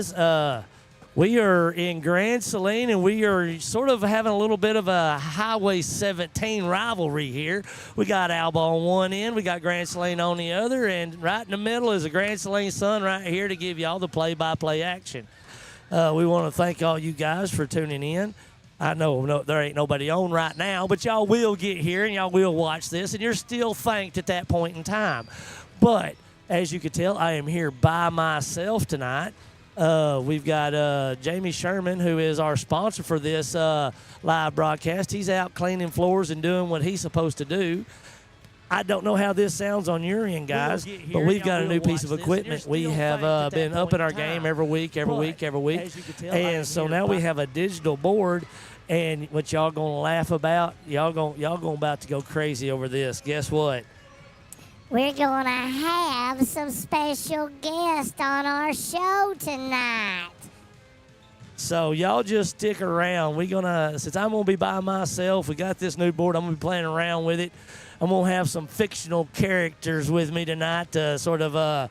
guys. We are in Grand Saline, and we are sort of having a little bit of a Highway 17 rivalry here. We got ALBA on one end, we got Grand Saline on the other, and right in the middle is a Grand Saline Sun right here to give you all the play-by-play action. We want to thank all you guys for tuning in. I know there ain't nobody on right now, but y'all will get here, and y'all will watch this, and you're still thanked at that point in time. But as you can tell, I am here by myself tonight. We've got Jamie Sherman, who is our sponsor for this live broadcast. He's out cleaning floors and doing what he's supposed to do. I don't know how this sounds on your end, guys, but we've got a new piece of equipment. We have been upping our game every week. And so now we have a digital board, and what y'all going to laugh about, y'all going about to go crazy over this. Guess what? We're going to have some special guests on our show tonight. So y'all just stick around. Since I'm going to be by myself, we got this new board. I'm going to be playing around with it. I'm going to have some fictional characters with me tonight to sort of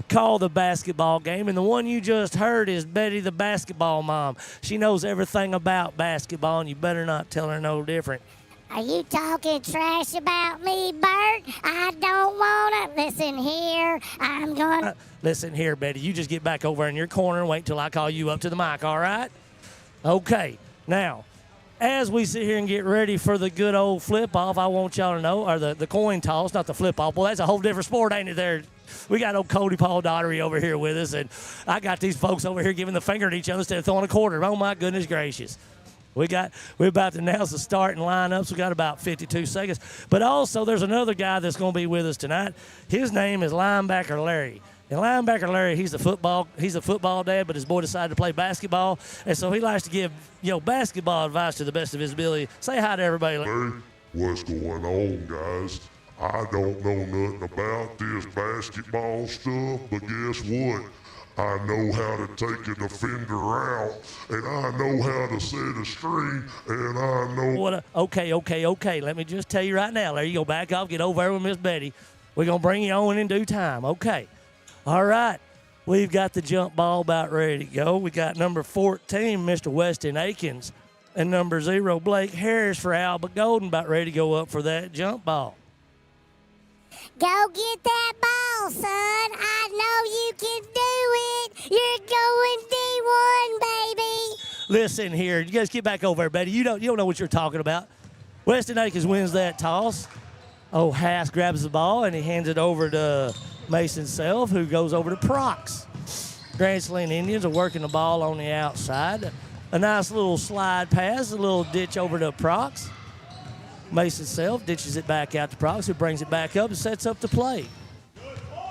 call the basketball game. And the one you just heard is Betty, the basketball mom. She knows everything about basketball, and you better not tell her no different. Are you talking trash about me, Bert? I don't want to. Listen here, I'm going to... Listen here, Betty. You just get back over in your corner and wait till I call you up to the mic, all right? Okay. Now, as we sit here and get ready for the good old flip-off, I want y'all to know, or the coin toss, not the flip-off. Well, that's a whole different sport, ain't it there? We got old Cody Paul Daughtery over here with us, and I got these folks over here giving the finger at each other instead of throwing a quarter. Oh, my goodness gracious. We're about to announce the starting lineups. We got about 52 seconds. But also, there's another guy that's going to be with us tonight. His name is Linebacker Larry. And Linebacker Larry, he's a football dad, but his boy decided to play basketball, and so he likes to give basketball advice to the best of his ability. Say hi to everybody. Hey, what's going on, guys? I don't know nothing about this basketball stuff, but guess what? I know how to take a defender out, and I know how to set a screen, and I know... Okay. Let me just tell you right now, Larry, you go back off, get over there with Miss Betty. We're going to bring you on in due time, okay? All right. We've got the jump ball about ready to go. We got number 14, Mr. Weston Akins, and number 0, Blake Harris for ALBA-GOLDEN, about ready to go up for that jump ball. Go get that ball, son. I know you can do it. You're going D1, baby. Listen here. You guys get back over there, Betty. You don't know what you're talking about. Weston Akins wins that toss. Oh, Haas grabs the ball, and he hands it over to Mason Self, who goes over to Prox. Grand Saline Indians are working the ball on the outside. A nice little slide pass, a little ditch over to Prox. Mason Self ditches it back out to Prox, who brings it back up and sets up the play.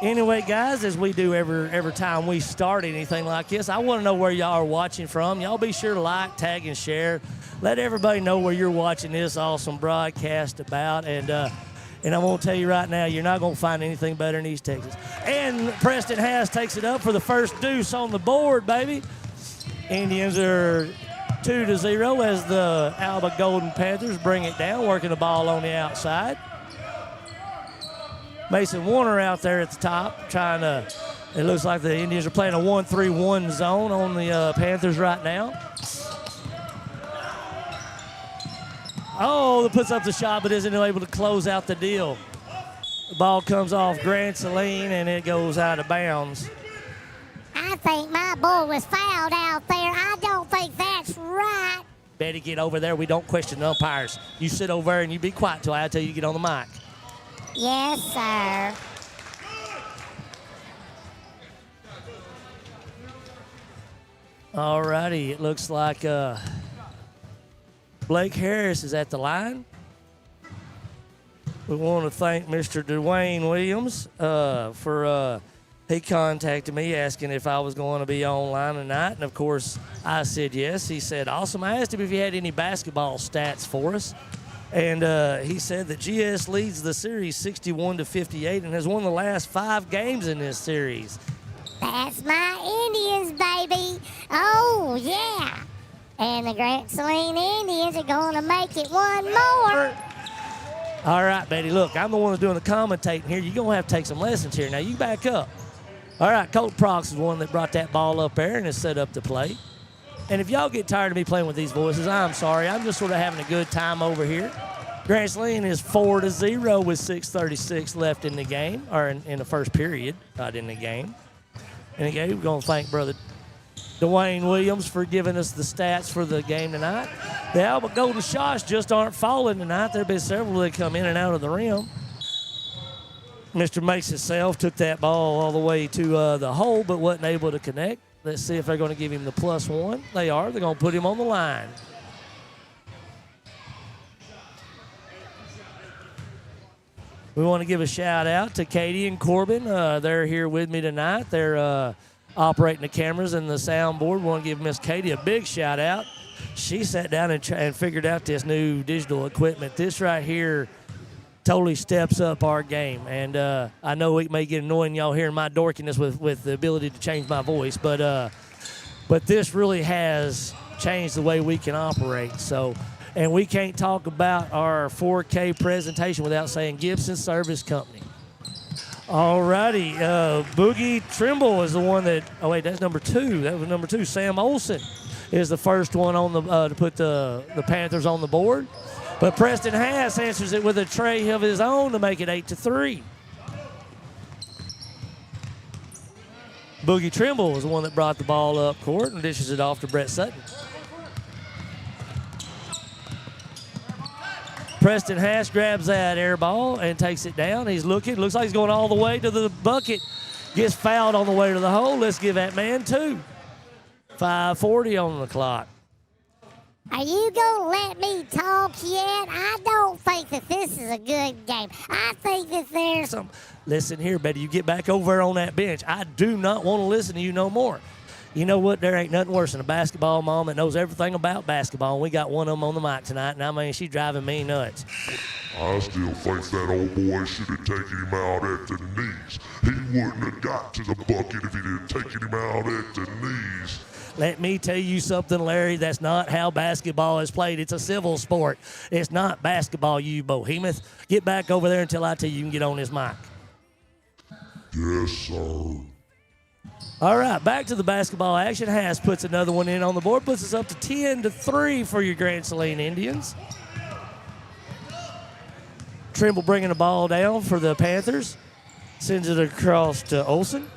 Anyway, guys, as we do every time we start anything like this, I want to know where y'all are watching from. Y'all be sure to like, tag, and share. Let everybody know where you're watching this awesome broadcast about. And I'm going to tell you right now, you're not going to find anything better in East Texas. And Preston Haas takes it up for the first deuce on the board, baby. Indians are 2-0 as the ALBA-GOLDEN Panthers bring it down, working the ball on the outside. Mason Warner out there at the top trying to, it looks like the Indians are playing a 1-3-1 zone on the Panthers right now. Oh, that puts up the shot but isn't able to close out the deal. The ball comes off Grand Saline and it goes out of bounds. I think my boy was fouled out there. I don't think that's right. Betty, get over there. We don't question the umpires. You sit over there and you be quiet till I tell you to get on the mic. Yes, sir. All righty. It looks like Blake Harris is at the line. We want to thank Mr. Dwayne Williams for he contacted me asking if I was going to be online tonight, and of course I said yes. He said awesome. I asked him if he had any basketball stats for us, and he said that GS leads the series 61-58 and has won the last 5 games in this series. That's my Indians, baby. Oh yeah. And the Grand Saline Indians are going to make it one more. All right, Betty, look, I'm the one that's doing the commentating here. You're going to have to take some lessons here. Now, you back up. All right, Colt Prox is one that brought that ball up there and is set up to play. And if y'all get tired of me playing with these voices, I'm sorry. I'm just sort of having a good time over here. Grand Saline is 4-0 with 6:36 left in the game, or in the first period, not in the game. And again, we're going to thank Brother Dwayne Williams for giving us the stats for the game tonight. The ALBA-GOLDEN shots just aren't falling tonight. There have been several that come in and out of the rim. Mr. Mace himself took that ball all the way to the hole, but wasn't able to connect. Let's see if they're going to give him the +1. They are. They're going to put him on the line. We want to give a shout out to Katie and Corbin. They're here with me tonight. They're operating the cameras and the soundboard. We want to give Miss Katie a big shout out. She sat down and figured out this new digital equipment. This right here totally steps up our game. And I know it may get annoying y'all hearing my dorkiness with the ability to change my voice, but this really has changed the way we can operate. So. And we can't talk about our 4K presentation without saying Gibson Service Company. All righty. Boogie Trimble is the one that – oh, wait, that's number 2. That was number 2. Sam Olson is the first one on the to put the Panthers on the board. But Preston Hass answers it with a tray of his own to make it 8-3. Boogie Trimble is the one that brought the ball up court and dishes it off to Brett Sutton. Preston Hass grabs that air ball and takes it down. He's looking. Looks like he's going all the way to the bucket. Gets fouled on the way to the hole. Let's give that man 2. 5:40 on the clock. Are you going to let me talk yet? I don't think that this is a good game. I think that there's some... Listen here, Betty. You get back over there on that bench. I do not want to listen to you no more. You know what? There ain't nothing worse than a basketball mom that knows everything about basketball. We got one of them on the mic tonight, and I mean, she's driving me nuts. I still think that old boy should have taken him out at the knees. He wouldn't have got to the bucket if he didn't taken him out at the knees. Let me tell you something, Larry. That's not how basketball is played. It's a civil sport. It's not basketball, you behemoth. Get back over there until I tell you can get on this mic. Yes, sir. All right, back to the basketball action. Haas puts another one in on the board, puts us up to 10-3 for your Grand Saline Indians. Trimble bringing the ball down for the Panthers. Sends it across to Olsen.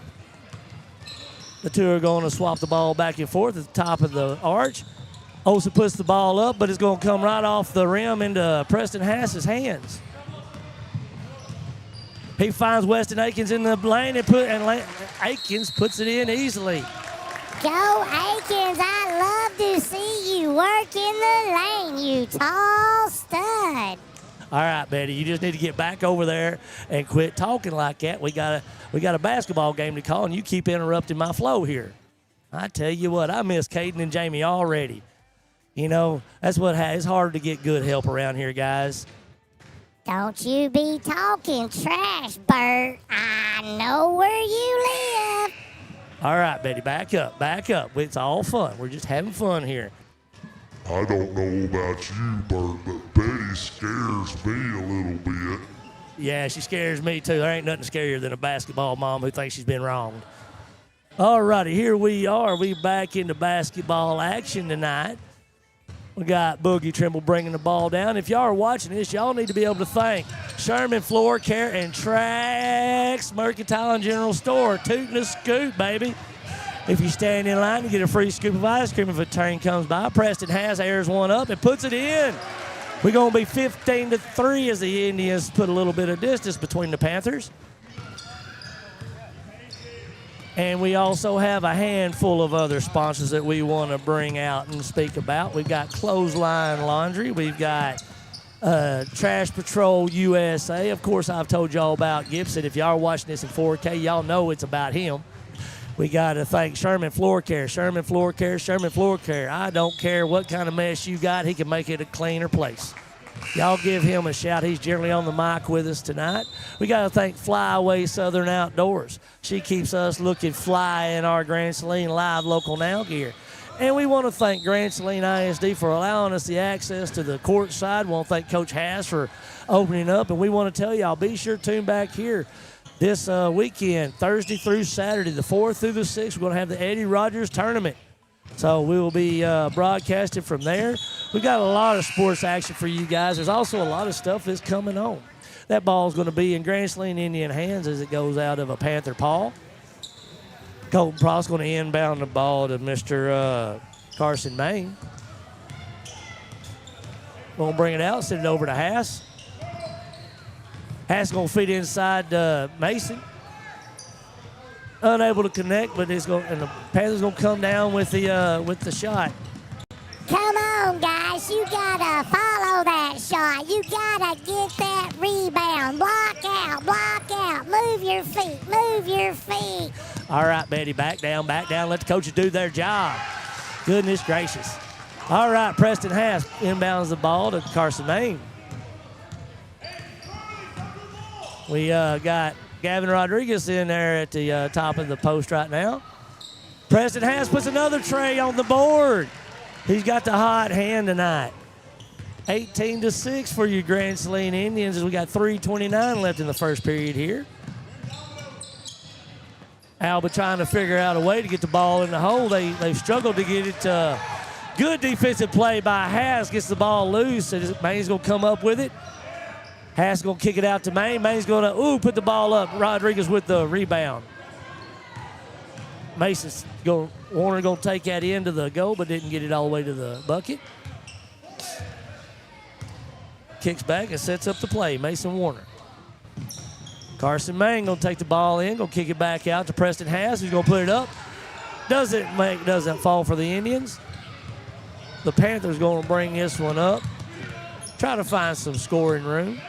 The two are going to swap the ball back and forth at the top of the arch. Olsen puts the ball up, but it's going to come right off the rim into Preston Haas's hands. He finds Weston Akins in the lane and Akins puts it in easily. Go Akins, I love to see you work in the lane, you tall stud. All right, Betty, you just need to get back over there and quit talking like that. We got a basketball game to call, and you keep interrupting my flow here. I tell you what, I miss Caden and Jamie already. You know, that's what it's hard to get good help around here, guys. Don't you be talking trash, Bert. I know where you live. All right, Betty, back up, back up. It's all fun. We're just having fun here. I don't know about you, Bert, but Betty scares me a little bit. Yeah, she scares me too. There ain't nothing scarier than a basketball mom who thinks she's been wronged. All righty, here we are. We back into basketball action tonight. We got Boogie Trimble bringing the ball down. If y'all are watching this, y'all need to be able to thank Sherman Floor Care and Trax Mercantile and General Store. Tootin' a scoop, baby. If you stand in line, you get a free scoop of ice cream if a train comes by. Preston Haas airs one up and puts it in. We're going to be 15-3 as the Indians put a little bit of distance between the Panthers. And we also have a handful of other sponsors that we want to bring out and speak about. We've got Clothesline Laundry. We've got Trash Patrol USA. Of course, I've told y'all about Gibson. If y'all are watching this in 4K, y'all know it's about him. We got to thank Sherman Floor Care. Sherman Floor Care, Sherman Floor Care. I don't care what kind of mess you got. He can make it a cleaner place. Y'all give him a shout. He's generally on the mic with us tonight. We got to thank Flyaway Southern Outdoors. She keeps us looking fly in our Grand Saline Live Local Now gear. And we want to thank Grand Saline ISD for allowing us the access to the court side. We want to thank Coach Haas for opening up. And we want to tell y'all, be sure to tune back here this weekend, Thursday through Saturday, the 4th through the 6th. We're going to have the Eddie Rogers Tournament. So we will be broadcasting from there. We've got a lot of sports action for you guys. There's also a lot of stuff that's coming on. That ball is going to be in Grand Saline Indian hands as it goes out of a Panther paw. Colton Prost's going to inbound the ball to Mr. Carson Main. Going to bring it out, send it over to Haas. Haas going to feed inside Mason. Unable to connect, but and the Panthers going to come down with the shot. Come on, guys. You got to follow that shot. You got to get that rebound. Block out. Move your feet. All right, Betty, back down. Let the coaches do their job. Goodness gracious. All right, Preston Haas inbounds the ball to Carson Main. We got Gavin Rodriguez in there at the top of the post right now. Preston Haas puts another tray on the board. He's got the hot hand tonight. 18-6 for your Grand Saline Indians as we got 3:29 left in the first period here. Alba trying to figure out a way to get the ball in the hole. They've struggled to get it. Good defensive play by Haas. Gets the ball loose. Main's going to come up with it. Haas going to kick it out to Main. Main's going to, put the ball up. Rodriguez with the rebound. Warner going to take that into the goal, but didn't get it all the way to the bucket. Kicks back and sets up the play. Mason Warner. Carson Main going to take the ball in, going to kick it back out to Preston Haas, who's going to put it up. Doesn't fall for the Indians. The Panthers going to bring this one up. Try to find some scoring room.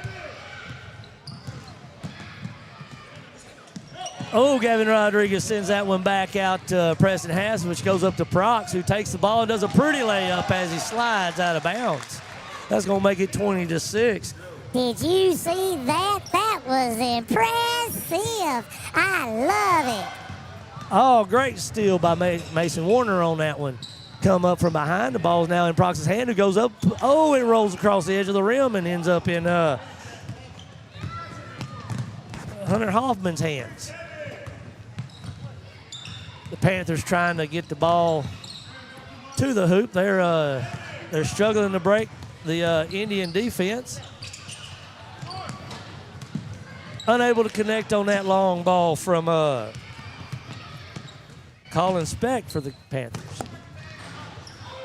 Gavin Rodriguez sends that one back out to Preston Haas, which goes up to Prox, who takes the ball and does a pretty layup as he slides out of bounds. That's going to make it 20-6. Did you see that? That was impressive. I love it. Oh, great steal by Mason Warner on that one. Come up from behind. The ball's now in Prox's hand, who goes up. It rolls across the edge of the rim and ends up in Hunter Hoffman's hands. The Panthers trying to get the ball to the hoop. They're struggling to break the Indian defense. Unable to connect on that long ball from Colin Speck for the Panthers.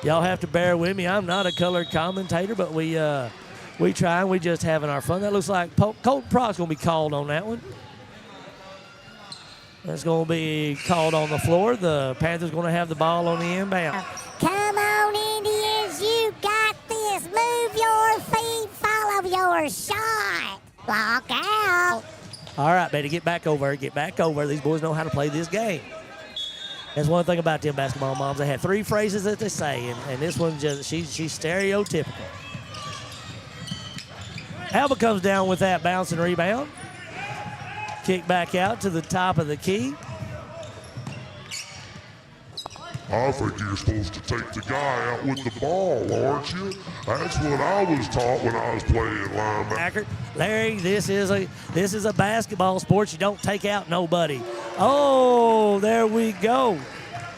Y'all have to bear with me. I'm not a colored commentator, but we try and we just having our fun. That looks like Colton Prox going to be called on that one. That's going to be called on the floor. The Panthers going to have the ball on the inbound. Come on, Indians. You got this. Move your feet. Follow your shot. Block out. All right, Betty, get back over. These boys know how to play this game. That's one thing about them basketball moms. They have 3 phrases that they say, and this one she's stereotypical. Alba comes down with that bounce and rebound. Kick back out to the top of the key. I think you're supposed to take the guy out with the ball, aren't you? That's what I was taught when I was playing linebacker. Larry, this is a basketball sport. You don't take out nobody. Oh, there we go.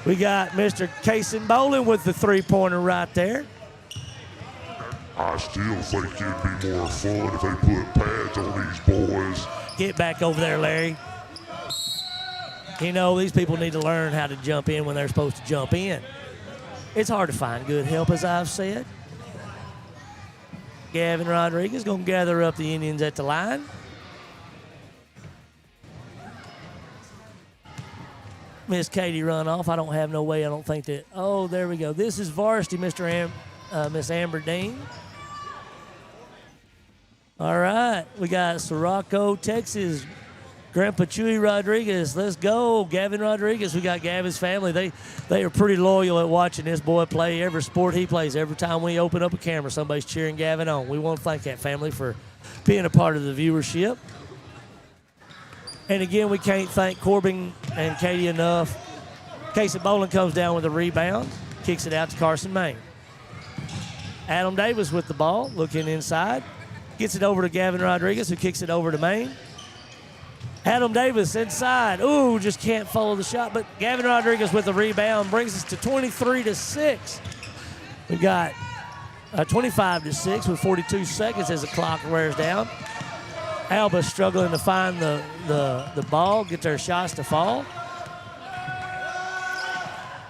We got Mr. Cason Bowling with the 3-pointer right there. I still think it'd be more fun if they put pads on these boys. Get back over there, Larry. You know, these people need to learn how to jump in when they're supposed to jump in. It's hard to find good help, as I've said. Gavin Rodriguez going to gather up the Indians at the line. Miss Katie run off. I don't have no way. I don't think that. Oh, there we go. This is Varsity, Miss Amber Dean. All right. We got Sirocco, Texas. Grandpa Chewy Rodriguez. Let's go. Gavin Rodriguez. We got Gavin's family. They are pretty loyal at watching this boy play every sport he plays. Every time we open up a camera, somebody's cheering Gavin on. We want to thank that family for being a part of the viewership. And again, we can't thank Corbin and Katie enough. Casey Bowling comes down with a rebound, kicks it out to Carson Main. Adam Davis with the ball, looking inside. Gets it over to Gavin Rodriguez, who kicks it over to Main. Adam Davis inside. Ooh, just can't follow the shot. But Gavin Rodriguez with the rebound brings us to 23-6. We got 25-6 with 42 seconds as the clock wears down. Alba struggling to find the ball, get their shots to fall.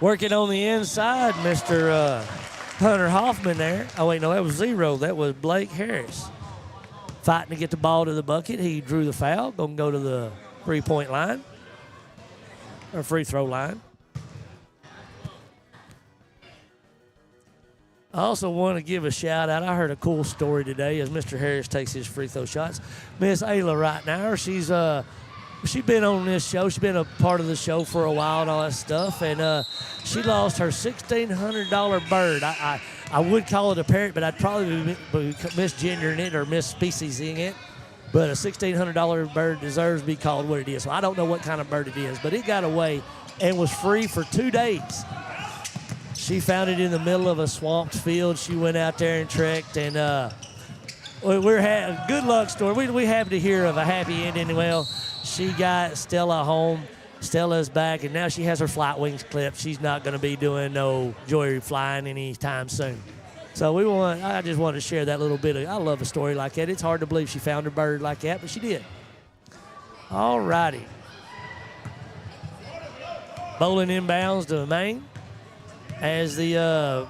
Working on the inside, Mr. Hunter Hoffman there. Oh, wait, no, that was zero. That was Blake Harris. Fighting to get the ball to the bucket. He drew the foul. Going to go to the three-point line or free throw line. I also want to give a shout out. I heard a cool story today as Mr. Harris takes his free throw shots. Miss Ayla right now, she's been on this show. She's been a part of the show for a while and all that stuff. And she lost her $1,600 bird. I would call it a parrot, but I'd probably be misgendering it or misspeciesing it. But a $1,600 bird deserves to be called what it is. So I don't know what kind of bird it is, but it got away and was free for 2 days. She found it in the middle of a swamped field. She went out there and trekked, and we're having a good luck story. We happy to hear of a happy ending. Well, she got Stella home. Stella's back, and now she has her flight wings clipped. She's not going to be doing no joy flying anytime soon. So I just wanted to share that little bit. I love a story like that. It's hard to believe she found her bird like that, but she did. All righty. Bowling inbounds to Maine as the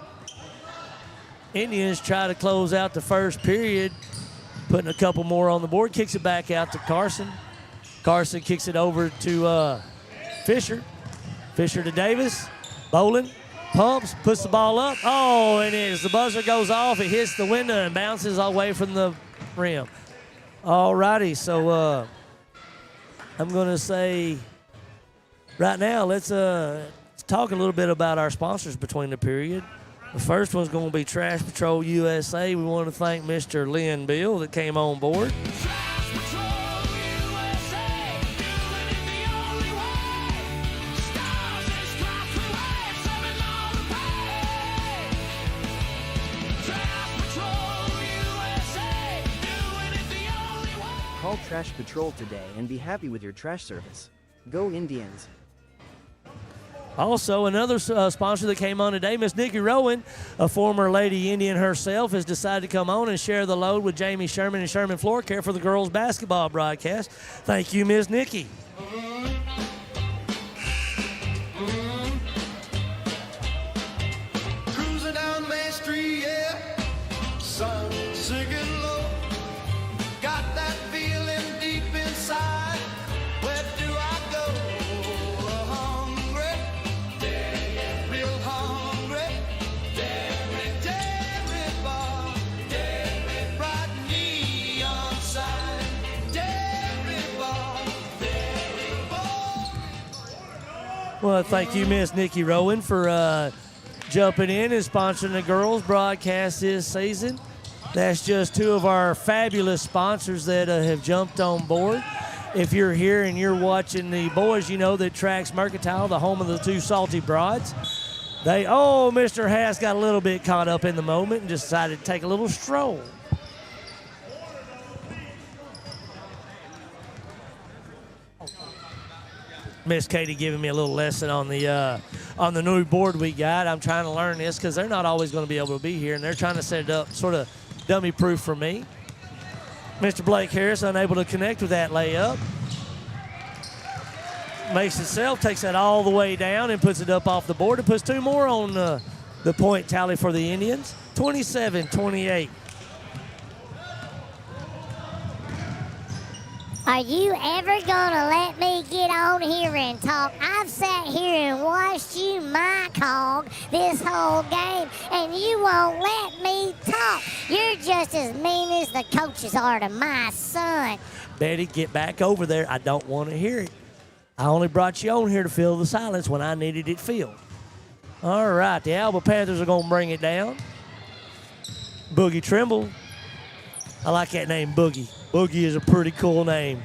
Indians try to close out the first period, putting a couple more on the board. Kicks it back out to Carson. Carson kicks it over to Fisher. Fisher to Davis. Bowling. Pumps. Puts the ball up. Oh, and as the buzzer goes off, it hits the window and bounces away from the rim. All righty. So I'm going to say right now, let's talk a little bit about our sponsors between the period. The first one's going to be Trash Patrol USA. We want to thank Mr. Lynn Bill that came on board. Call Trash Patrol today and be happy with your trash service. Go Indians. Also, another sponsor that came on today, Miss Nikki Rowan, a former Lady Indian herself, has decided to come on and share the load with Jamie Sherman and Sherman Floor Care for the girls' basketball broadcast. Thank you, Miss Nikki. Cruising down Main Street, yeah, sun sinking low. Got that feeling deep inside. Where do I go? Hungry, real hungry. Dairy bar, bright neon sign. Dairy bar. Well, thank you, Miss Nikki Rowan, for jumping in and sponsoring the girls' broadcast this season. That's just two of our fabulous sponsors that have jumped on board. If you're here and you're watching the boys, you know that Trax Mercantile, the home of the two Salty Broads, Mr. Hass got a little bit caught up in the moment and decided to take a little stroll. Miss Katie giving me a little lesson on the new board we got. I'm trying to learn this because they're not always going to be able to be here, and they're trying to set it up sort of dummy-proof for me. Mr. Blake Harris unable to connect with that layup. Makes itself, takes that all the way down and puts it up off the board and puts two more on the point tally for the Indians. 27-28. Are you ever gonna let me get on here and talk? I've sat here and watched you mic hog this whole game, and you won't let me talk. You're just as mean as the coaches are to my son. Betty, get back over there. I don't want to hear it. I only brought you on here to fill the silence when I needed it filled. All right, the Alba Panthers are going to bring it down. Boogie Trimble. I like that name, Boogie. Boogie is a pretty cool name.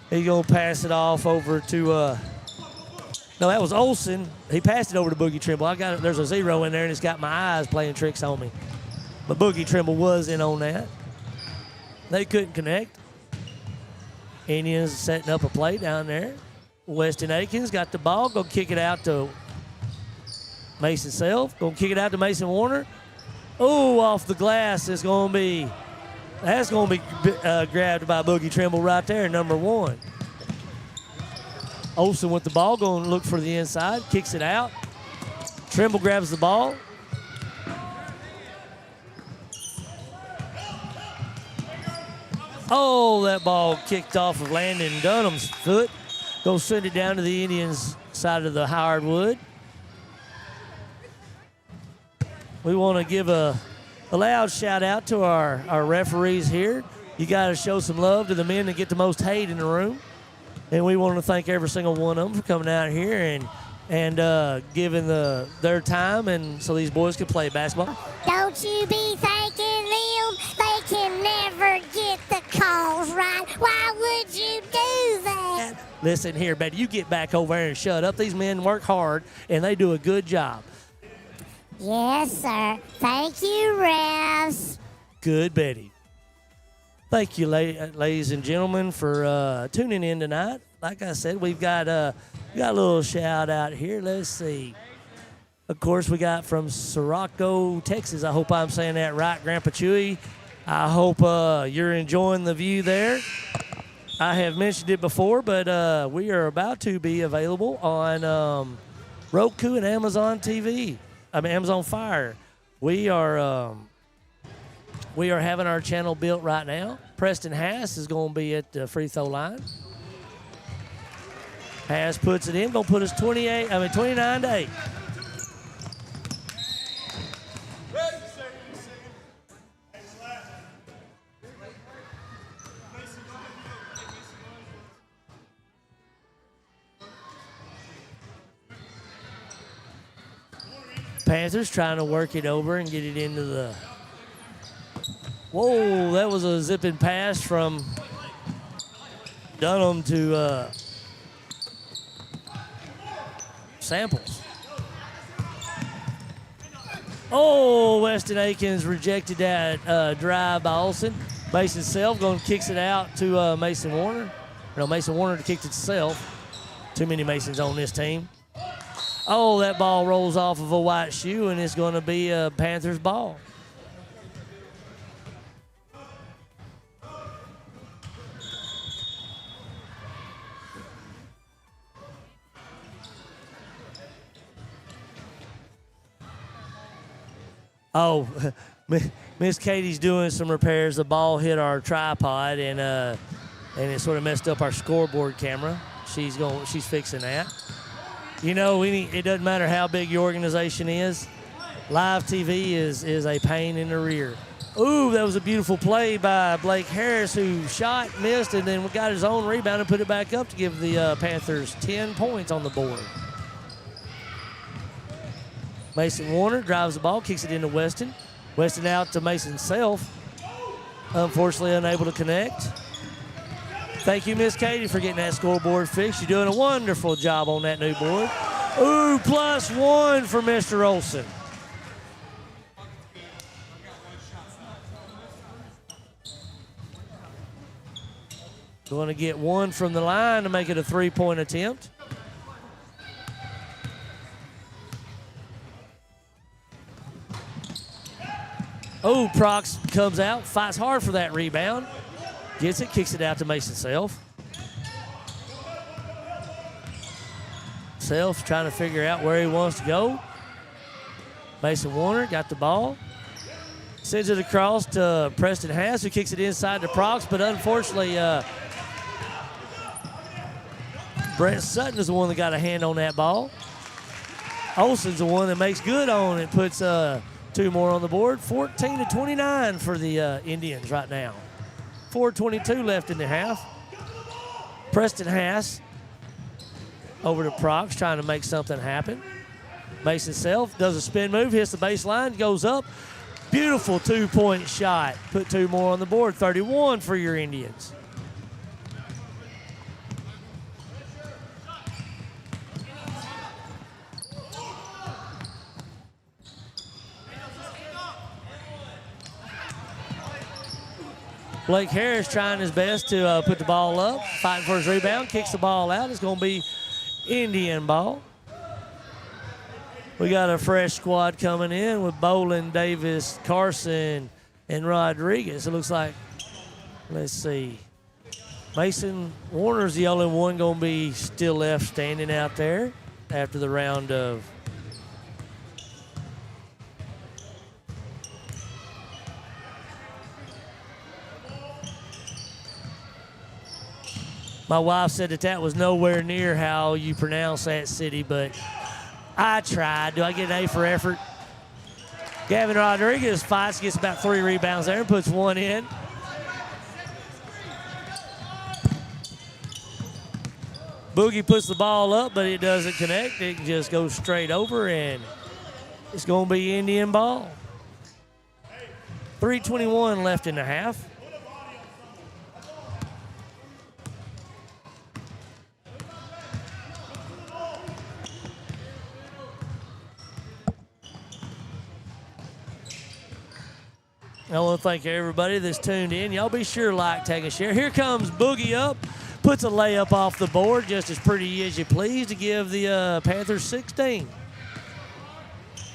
He's going to pass it off over to, no, that was Olsen. He passed it over to Boogie Trimble. There's a zero in there, and it's got my eyes playing tricks on me. But Boogie Trimble was in on that. They couldn't connect. Indians setting up a play down there. Weston Akins got the ball. Gonna kick it out to Mason Self. Gonna kick it out to Mason Warner. Oh, off the glass is gonna be. That's gonna be grabbed by Boogie Trimble right there, number 1. Olsen with the ball, going to look for the inside, kicks it out. Trimble grabs the ball. Oh, that ball kicked off of Landon Dunham's foot. Go send it down to the Indians' side of the hardwood. We want to give a loud shout out to our referees here. You got to show some love to the men that get the most hate in the room. And we want to thank every single one of them for coming out here and giving their time, and so these boys can play basketball. Don't you be thanking them. They can never get the calls right. Why would you do that? Listen here, Betty, you get back over there and shut up. These men work hard, and they do a good job. Yes, sir. Thank you, refs. Good, Betty. Thank you, ladies and gentlemen, for tuning in tonight. Like I said, we got a little shout out here. Let's see. Of course, we got from Sirocco, Texas. I hope I'm saying that right, Grandpa Chewy. I hope you're enjoying the view there. I have mentioned it before, but we are about to be available on Roku and Amazon TV. Amazon Fire. We are having our channel built right now. Preston Haas is going to be at the free throw line. Haas puts it in, going to put us 29 to 8. Panthers trying to work it over and get it into the. Whoa, that was a zipping pass from Dunham to Samples. Oh, Weston Akins rejected that drive by Olsen. Mason Self kicks it out to Mason Warner. No, Mason Warner kicked it to Self. Too many Masons on this team. Oh, that ball rolls off of a white shoe, and it's going to be a Panthers ball. Oh, Miss Katie's doing some repairs. The ball hit our tripod, and it sort of messed up our scoreboard camera. She's fixing that. You know, it doesn't matter how big your organization is. Live TV is a pain in the rear. Ooh, that was a beautiful play by Blake Harris, who shot, missed, and then got his own rebound and put it back up to give the Panthers 10 points on the board. Mason Warner drives the ball, kicks it into Weston. Weston out to Mason Self. Unfortunately, unable to connect. Thank you, Miss Katie, for getting that scoreboard fixed. You're doing a wonderful job on that new board. Ooh, +1 for Mr. Olsen. Going to get one from the line to make it a three-point attempt. Oh, Prox comes out, fights hard for that rebound. Gets it, kicks it out to Mason Self. Self trying to figure out where he wants to go. Mason Warner got the ball. Sends it across to Preston Haas, who kicks it inside to Prox, but unfortunately, Brent Sutton is the one that got a hand on that ball. Olsen's the one that makes good on it, puts two more on the board. 14-29 for the Indians right now. 4:22 left in the half. Preston Haas over to Prox, trying to make something happen. Mason Self does a spin move, hits the baseline, goes up. Beautiful two-point shot. Put two more on the board. 31 for your Indians. Blake Harris trying his best to put the ball up, fighting for his rebound, kicks the ball out. It's going to be Indian ball. We got a fresh squad coming in with Bolin, Davis, Carson, and Rodriguez. It looks like, let's see, Mason Warner's the only one going to be still left standing out there after the round of my wife said that was nowhere near how you pronounce that city, but I tried. Do I get an A for effort? Gavin Rodriguez fights, gets about 3 rebounds there and puts 1 in. Boogie puts the ball up, but it doesn't connect. It just goes straight over, and it's going to be Indian ball. 3:21 left in the half. I want to thank everybody that's tuned in. Y'all be sure to like, tag, and share. Here comes Boogie up. Puts a layup off the board, just as pretty as you please, to give the Panthers 16.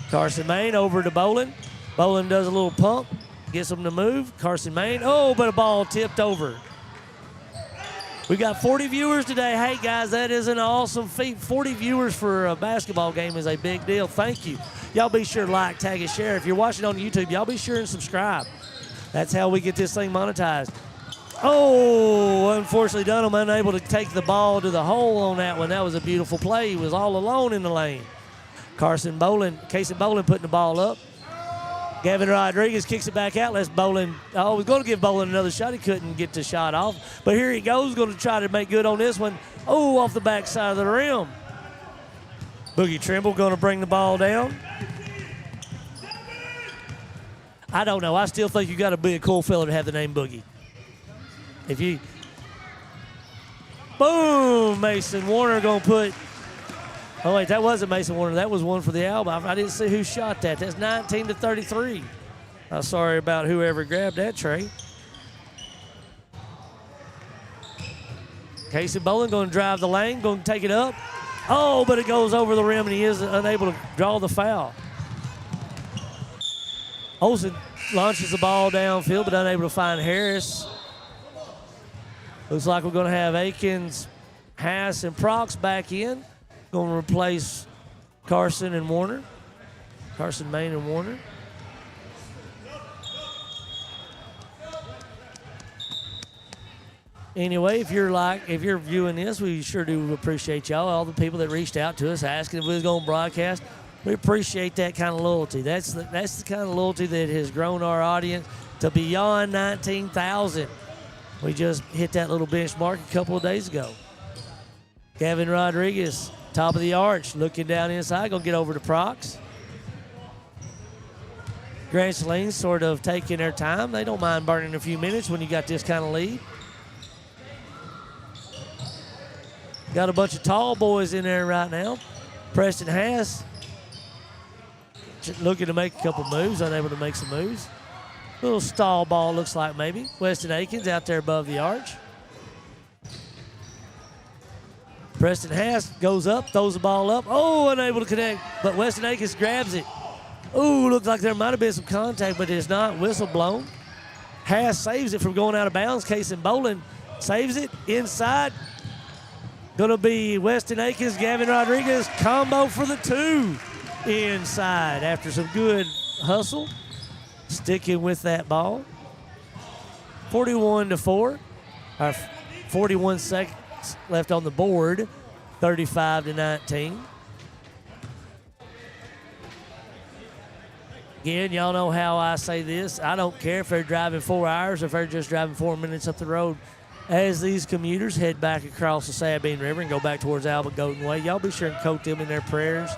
Carson Main over to Bolin. Bolin does a little pump, gets them to move. Carson Main, oh, but a ball tipped over. We got 40 viewers today. Hey, guys, that is an awesome feat. 40 viewers for a basketball game is a big deal. Thank you. Y'all be sure to like, tag, and share. If you're watching on YouTube, y'all be sure and subscribe. That's how we get this thing monetized. Oh, unfortunately, Dunham unable to take the ball to the hole on that one. That was a beautiful play. He was all alone in the lane. Casey Bolin putting the ball up. Gavin Rodriguez kicks it back out. Lets Bolin, was going to give Bolin another shot. He couldn't get the shot off. But here he goes, going to try to make good on this one. Oh, off the backside of the rim. Boogie Trimble going to bring the ball down. I don't know. I still think you got to be a cool fella to have the name Boogie. Boom, Mason Warner going to put, oh wait, that wasn't Mason Warner. That was one for the ALBA. I didn't see who shot that. That's 19-33. I'm sorry about whoever grabbed that tray. Casey Bolin going to drive the lane, going to take it up. Oh, but it goes over the rim, and he is unable to draw the foul. Olsen launches the ball downfield, but unable to find Harris. Looks like we're going to have Akins, Haas, and Prox back in. Going to replace Carson and Warner. Carson, Main, and Warner. Anyway, if you're viewing this, we sure do appreciate y'all. All the people that reached out to us asking if we was going to broadcast. We appreciate that kind of loyalty. That's the kind of loyalty that has grown our audience to beyond 19,000. We just hit that little benchmark a couple of days ago. Gavin Rodriguez, top of the arch, looking down inside, going to get over to Prox. Grand Saline sort of taking their time. They don't mind burning a few minutes when you got this kind of lead. Got a bunch of tall boys in there right now. Preston Haas looking to make a couple moves, unable to make some moves. Little stall ball looks like maybe. Weston Akins out there above the arch. Preston Haas goes up, throws the ball up. Oh, unable to connect, but Weston Akins grabs it. Ooh, looks like there might have been some contact, but it's not. Whistle blown. Haas saves it from going out of bounds. Casey Bolin saves it inside. Going to be Weston Akins, Gavin Rodriguez. Combo for the 2 inside after some good hustle. Sticking with that ball. 41-4. 41 seconds left on the board. 35-19. Again, y'all know how I say this. I don't care if they're driving 4 hours or if they're just driving 4 minutes up the road. As these commuters head back across the Sabine River and go back towards ALBA-GOLDEN Way, y'all be sure and coat them in their prayers.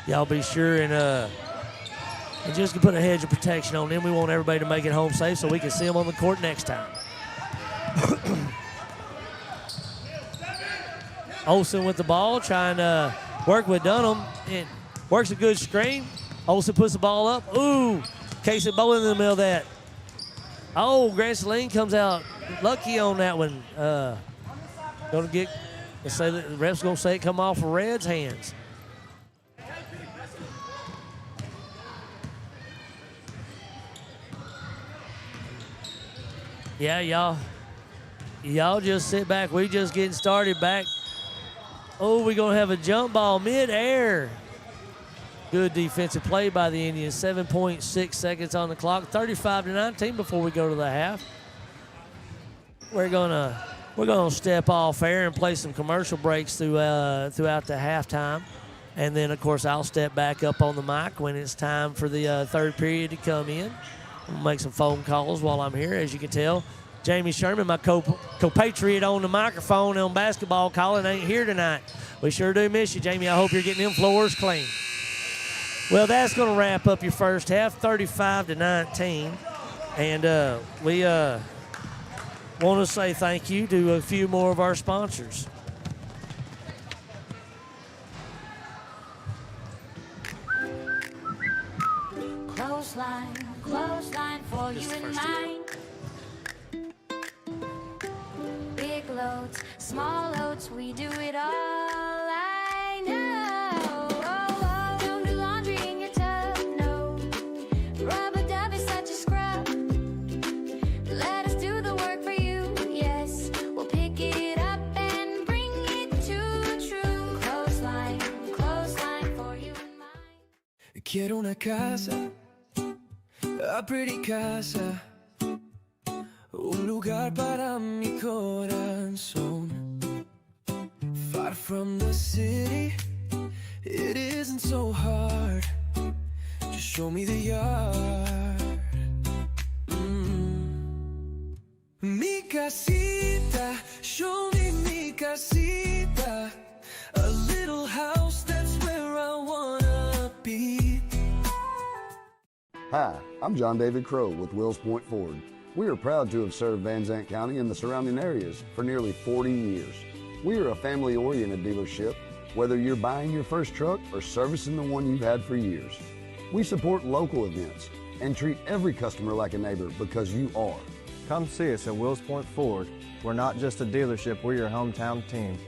Y'all be sure and just put a hedge of protection on them. We want everybody to make it home safe so we can see them on the court next time. Olsen with the ball, trying to work with Dunham. It works a good screen. Olsen puts the ball up. Ooh, Casey Bolin in the middle of that. Oh, Grand Saline comes out lucky on that one. Gonna get, let's say the ref's gonna say it come off of Red's hands. Yeah, y'all just sit back. We just getting started back. Oh, we're gonna have a jump ball mid-air. Good defensive play by the Indians. 7.6 seconds on the clock. 35-19 before we go to the half. We're gonna step off air and play some commercial breaks throughout the halftime, and then of course I'll step back up on the mic when it's time for the third period to come in. We'll make some phone calls while I'm here. As you can tell, Jamie Sherman, my compatriot on the microphone on basketball calling, ain't here tonight. We sure do miss you, Jamie. I hope you're getting them floors clean. Well, that's going to wrap up your first half, 35-19. And we want to say thank you to a few more of our sponsors. Clothesline for you and mine. Big loads, small loads, we do it all. I know. Oh, don't do laundry in your tub, no. Rubber dub is such a scrub. Let us do the work for you, yes. We'll pick it up and bring it to true. Clothesline for you and mine. Quiero una casa, a pretty casa, un lugar para mi corazón. Far from the city, it isn't so hard. Just show me the yard. Mi casita, show me mi casita. A little house, that's where I wanna be. Hi, I'm John David Crow with Wills Point Ford. We are proud to have served Van Zandt County and the surrounding areas for nearly 40 years. We are a family-oriented dealership, whether you're buying your first truck or servicing the one you've had for years. We support local events and treat every customer like a neighbor because you are. Come see us at Wills Point Ford. We're not just a dealership, we're your hometown team.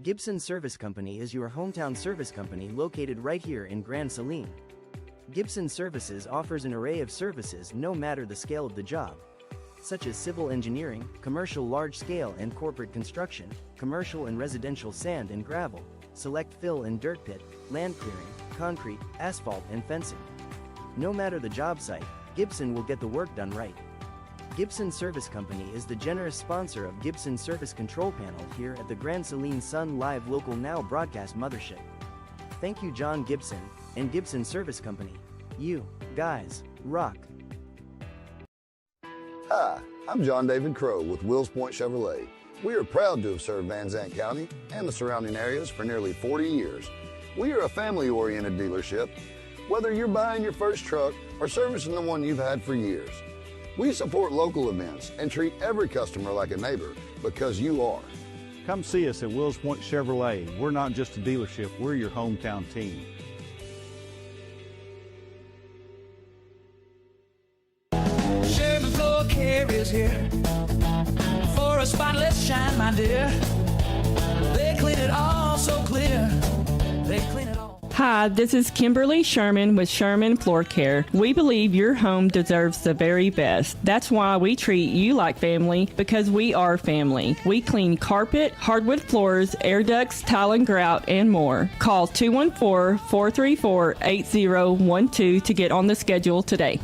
Gibson Service Company is your hometown service company located right here in Grand Saline. Gibson Services offers an array of services no matter the scale of the job, such as civil engineering, commercial large-scale and corporate construction, commercial and residential sand and gravel, select fill and dirt pit, land clearing, concrete, asphalt and fencing. No matter the job site, Gibson will get the work done right. Gibson Service Company is the generous sponsor of Gibson Service Control Panel here at the Grand Saline Sun Live Local Now broadcast mothership. Thank you, John Gibson and Gibson Service Company. You guys rock. Hi, I'm John David Crow with Wills Point Chevrolet. We are proud to have served Van Zandt County and the surrounding areas for nearly 40 years. We are a family-oriented dealership, whether you're buying your first truck or servicing the one you've had for years. We support local events and treat every customer like a neighbor because you are. Come see us at Wills Point Chevrolet. We're not just a dealership, we're your hometown team. Sherman floor care is here for a spotless shine, my dear. They clean it all so clear. They clean it all. Hi, this is Kimberly Sherman with Sherman Floor Care. We believe your home deserves the very best. That's why we treat you like family, because we are family. We clean carpet, hardwood floors, air ducts, tile and grout, and more. Call 214-434-8012 to get on the schedule today.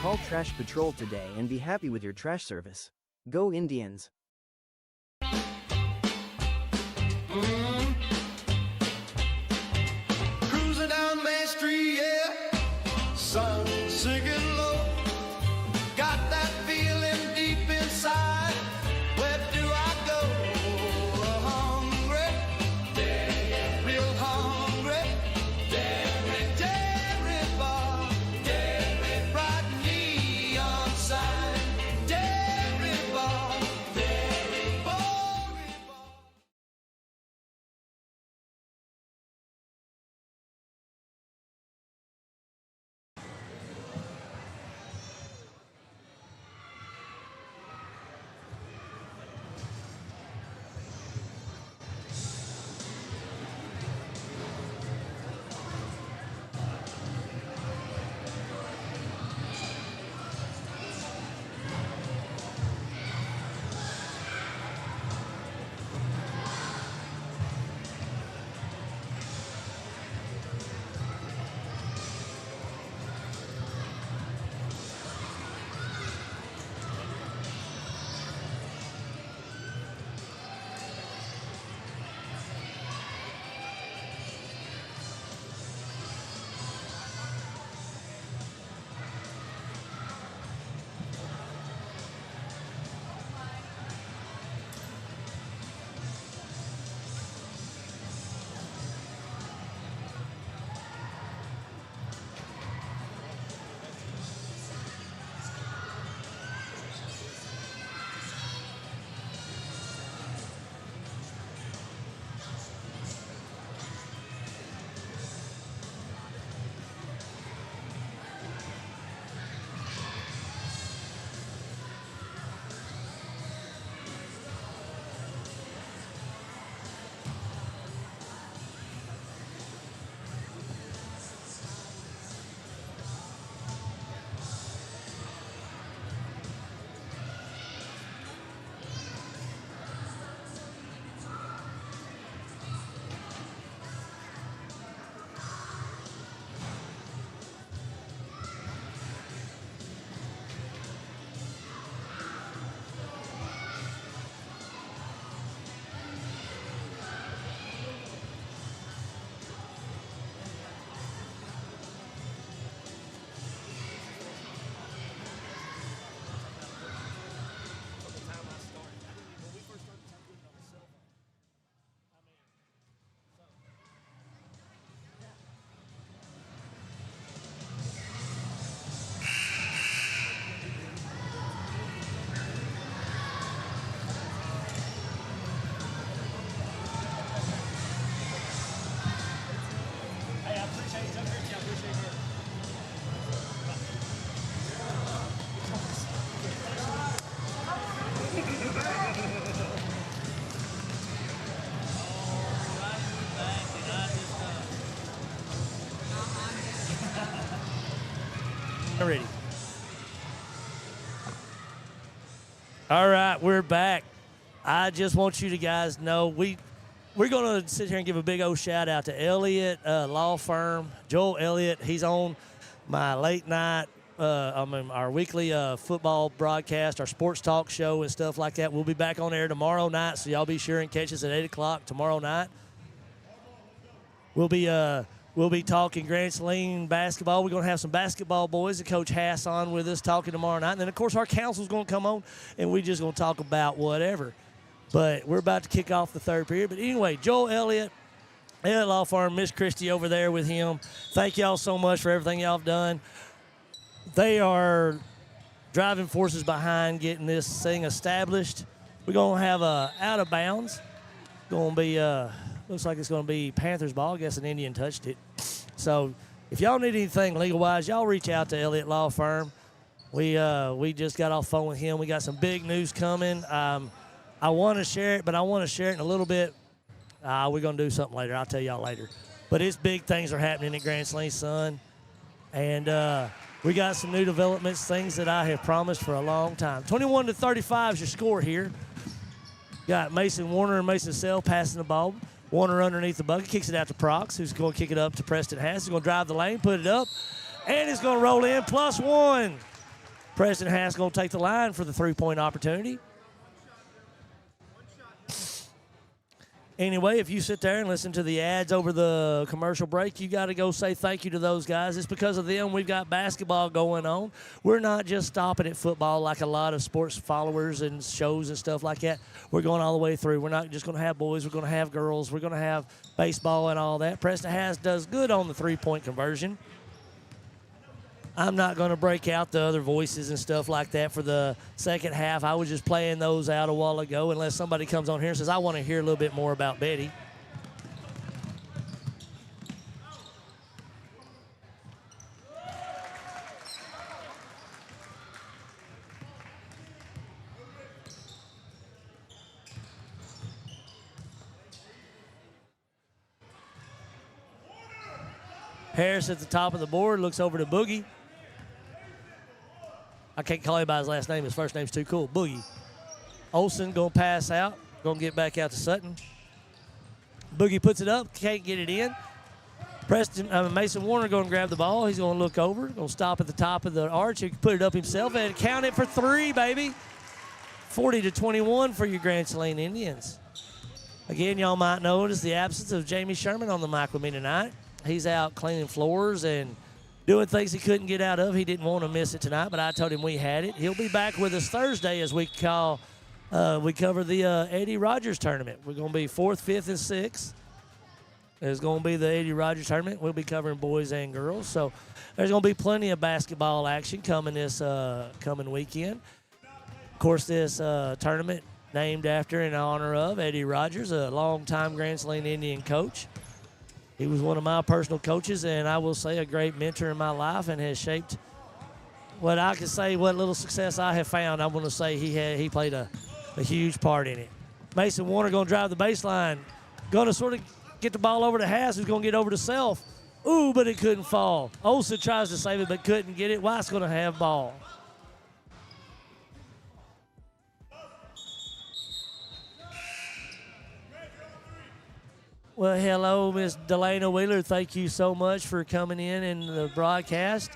Call Trash Patrol today and be happy with your trash service. Go Indians! Cruising down Main Street, yeah. Sun sinking low. Got that feeling deep inside. Where do I go? Hungry, real ready. All right, we're back. I just want you to guys know we're going to sit here and give a big old shout out to Elliott Law Firm. Joel Elliott, he's on my late night, our weekly football broadcast, our sports talk show and stuff like that. We'll be back on air tomorrow night, so y'all be sure and catch us at 8 o'clock tomorrow night. We'll be talking Grand Saline basketball. We're going to have some basketball boys and Coach Hass on with us talking tomorrow night. And then, of course, our counsel's going to come on, and we're just going to talk about whatever. But we're about to kick off the third period. But anyway, Joel Elliott Law Firm, Miss Christie over there with him. Thank y'all so much for everything y'all have done. They are driving forces behind getting this thing established. We're going to have a out of bounds. Going to be looks like it's going to be Panthers ball. I guess an Indian touched it. So if y'all need anything legal-wise, y'all reach out to Elliott Law Firm. We just got off the phone with him. We got some big news coming. I want to share it, but I want to share it in a little bit. We're going to do something later. I'll tell y'all later. But it's big things are happening at Grand Saline, son. And we got some new developments, things that I have promised for a long time. 21-35 is your score here. Got Mason Warner and Mason Sell passing the ball. Warner underneath the bucket, kicks it out to Prox, who's going to kick it up to Preston Hass. He's going to drive the lane, put it up, and he's going to roll in +1. Preston Hass going to take the line for the three-point opportunity. Anyway, if you sit there and listen to the ads over the commercial break, you got to go say thank you to those guys. It's because of them we've got basketball going on. We're not just stopping at football like a lot of sports followers and shows and stuff like that. We're going all the way through. We're not just going to have boys. We're going to have girls. We're going to have baseball and all that. Preston Hass does good on the three-point conversion. I'm not going to break out the other voices and stuff like that for the second half. I was just playing those out a while ago unless somebody comes on here and says, I want to hear a little bit more about Betty. Harris at the top of the board, looks over to Boogie. I can't call him by his last name. His first name's too cool. Boogie. Olsen going to pass out. Going to get back out to Sutton. Boogie puts it up. Can't get it in. Mason Warner going to grab the ball. He's going to look over. Going to stop at the top of the arch. He can put it up himself and count it for 3, baby. 40-21 for your Grand Saline Indians. Again, y'all might notice the absence of Jamie Sherman on the mic with me tonight. He's out cleaning floors and doing things he couldn't get out of. He didn't want to miss it tonight, but I told him we had it. He'll be back with us Thursday as we cover the Eddie Rogers tournament. We're going to be 4th, 5th, and 6th. There's going to be the Eddie Rogers tournament. We'll be covering boys and girls. So there's going to be plenty of basketball action coming this coming weekend. Of course, this tournament named after in honor of Eddie Rogers, a longtime Grand Saline Indian coach. He was one of my personal coaches, and I will say a great mentor in my life and has shaped what I can say, what little success I have found. I want to say he played a huge part in it. Mason Warner going to drive the baseline. Going to sort of get the ball over to Hass, who's going to get over to Self. Ooh, but it couldn't fall. Olsen tries to save it, but couldn't get it. White's going to have ball. Well, hello, Miss Delana Wheeler. Thank you so much for coming in the broadcast.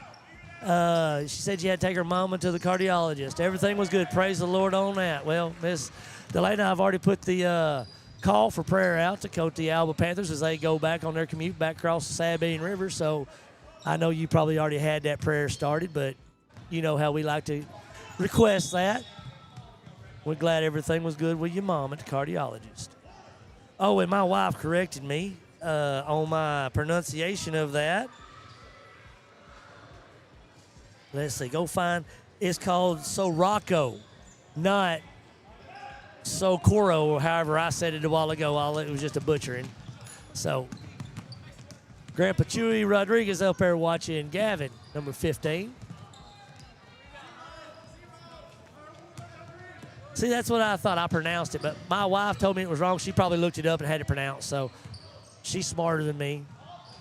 She said you had to take her mama to the cardiologist. Everything was good. Praise the Lord on that. Well, Miss Delana, I've already put the call for prayer out to coach the Alba Panthers as they go back on their commute back across the Sabine River. So I know you probably already had that prayer started, but you know how we like to request that. We're glad everything was good with your mom at the cardiologist. Oh, and my wife corrected me on my pronunciation of that. Let's see. Go find. It's called Sorocco, not Socorro, or however I said it a while ago. It was just a butchering. So, Grandpa Chewy Rodriguez up there watching Gavin, number 15. See, that's what I thought. I pronounced it, but my wife told me it was wrong. She probably looked it up and had it pronounced, so she's smarter than me.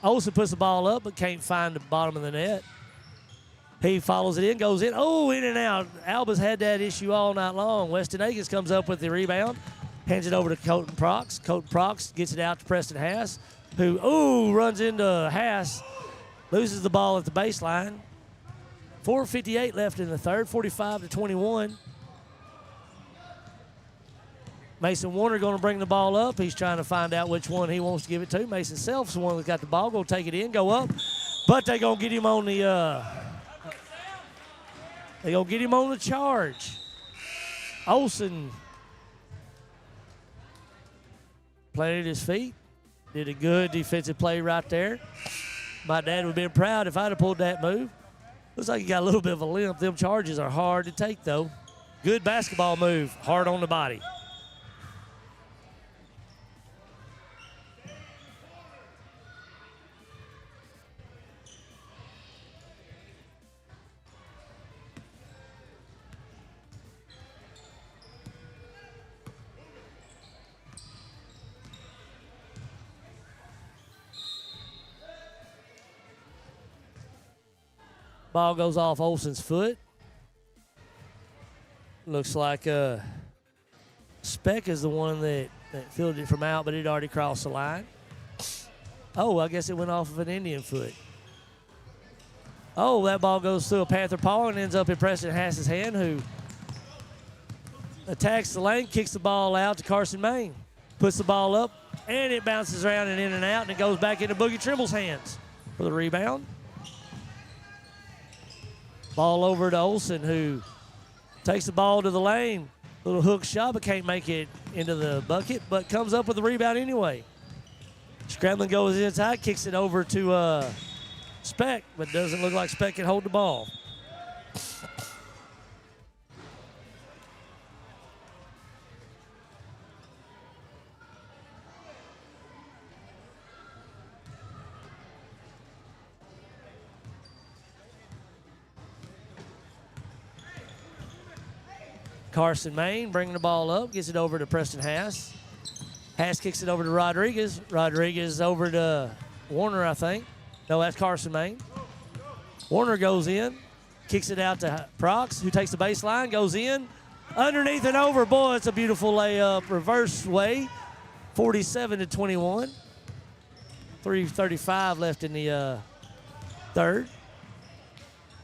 Olsen puts the ball up but can't find the bottom of the net. He follows it in, goes in. Oh, in and out. Alba's had that issue all night long. Weston Akins comes up with the rebound, hands it over to Colton Prox. Colton Prox gets it out to Preston Haas, who, runs into Haas, loses the ball at the baseline. 4:58 left in the third, 45-21. Mason Warner going to bring the ball up. He's trying to find out which one he wants to give it to. Mason Self's the one that's got the ball. Going to take it in, go up. But they're going to get him on the charge. Olsen planted his feet. Did a good defensive play right there. My dad would have been proud if I'd have pulled that move. Looks like he got a little bit of a limp. Them charges are hard to take, though. Good basketball move. Hard on the body. Ball goes off Olsen's foot. Looks like Speck is the one that fielded it from out, but it already crossed the line. Oh, I guess it went off of an Indian foot. Oh, that ball goes through a Panther paw and ends up in Preston Haas's hand, who attacks the lane, kicks the ball out to Carson Main. Puts the ball up, and it bounces around and in and out, and it goes back into Boogie Trimble's hands for the rebound. Ball over to Olsen, who takes the ball to the lane. Little hook shot, but can't make it into the bucket, but comes up with the rebound anyway. Scrambling goes inside, kicks it over to Speck, but doesn't look like Speck can hold the ball. Carson Main bringing the ball up, gets it over to Preston Haas. Haas kicks it over to Rodriguez. Rodriguez over to Warner, I think. No, that's Carson Main. Warner goes in, kicks it out to Prox, who takes the baseline, goes in, underneath and over. Boy, it's a beautiful layup, reverse way. 47-21. 3:35 left in the third.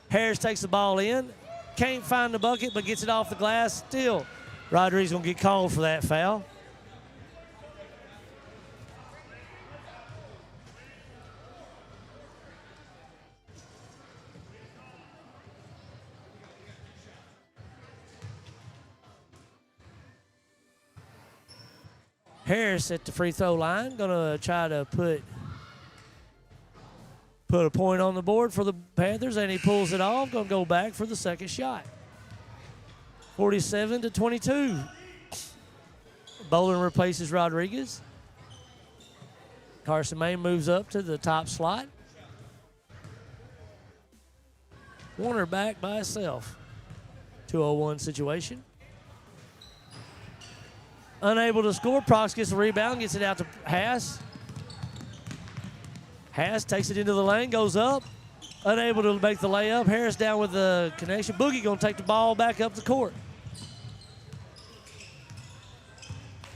Harris takes the ball in. Can't find the bucket, but gets it off the glass. Still, Rodriguez going to get called for that foul. Harris at the free throw line, going to try to put a point on the board for the Panthers, and he pulls it off. Going to go back for the second shot. 47-22. Bolin replaces Rodriguez. Carson Main moves up to the top slot. Warner back by himself. 2-0-1 situation. Unable to score. Prox gets the rebound, gets it out to Haas. Haas takes it into the lane, goes up. Unable to make the layup. Harris down with the connection. Boogie going to take the ball back up the court.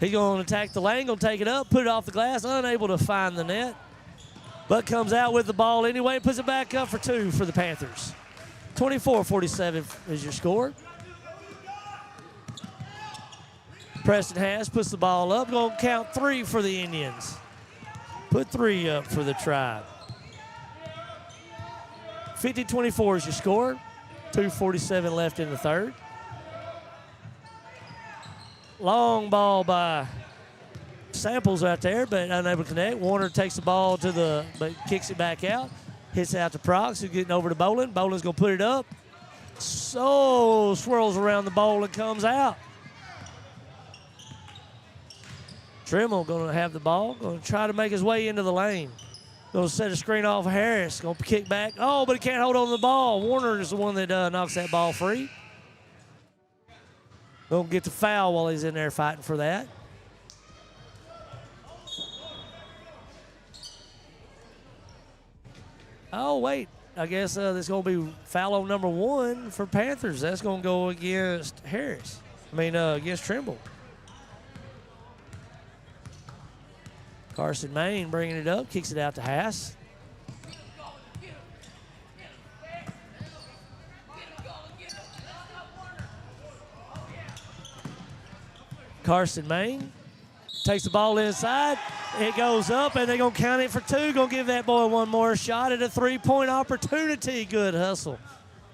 He's going to attack the lane, going to take it up, put it off the glass, unable to find the net. But comes out with the ball anyway, puts it back up for two for the Panthers. 24-47 is your score. Preston Haas puts the ball up, going to count three for the Indians. Put three up for the Tribe. 50-24 is your score. 2:47 left in the third. Long ball by Samples out there, but unable to connect. Warner takes the ball but kicks it back out. Hits out to Prox, who's getting over to Bolin. Bolin's going to put it up. So swirls around the ball and comes out. Trimmel going to have the ball, going to try to make his way into the lane. Going to set a screen off of Harris, going to kick back. Oh, but he can't hold on to the ball. Warner is the one that knocks that ball free. Going to get the foul while he's in there fighting for that. Oh, wait. I guess that's going to be foul on number 1 for Panthers. That's going to go against against Trimble. Carson Main bringing it up, kicks it out to Haas. Carson Main takes the ball inside. It goes up, and they're going to count it for 2. Going to give that boy one more shot at a 3-point opportunity. Good hustle.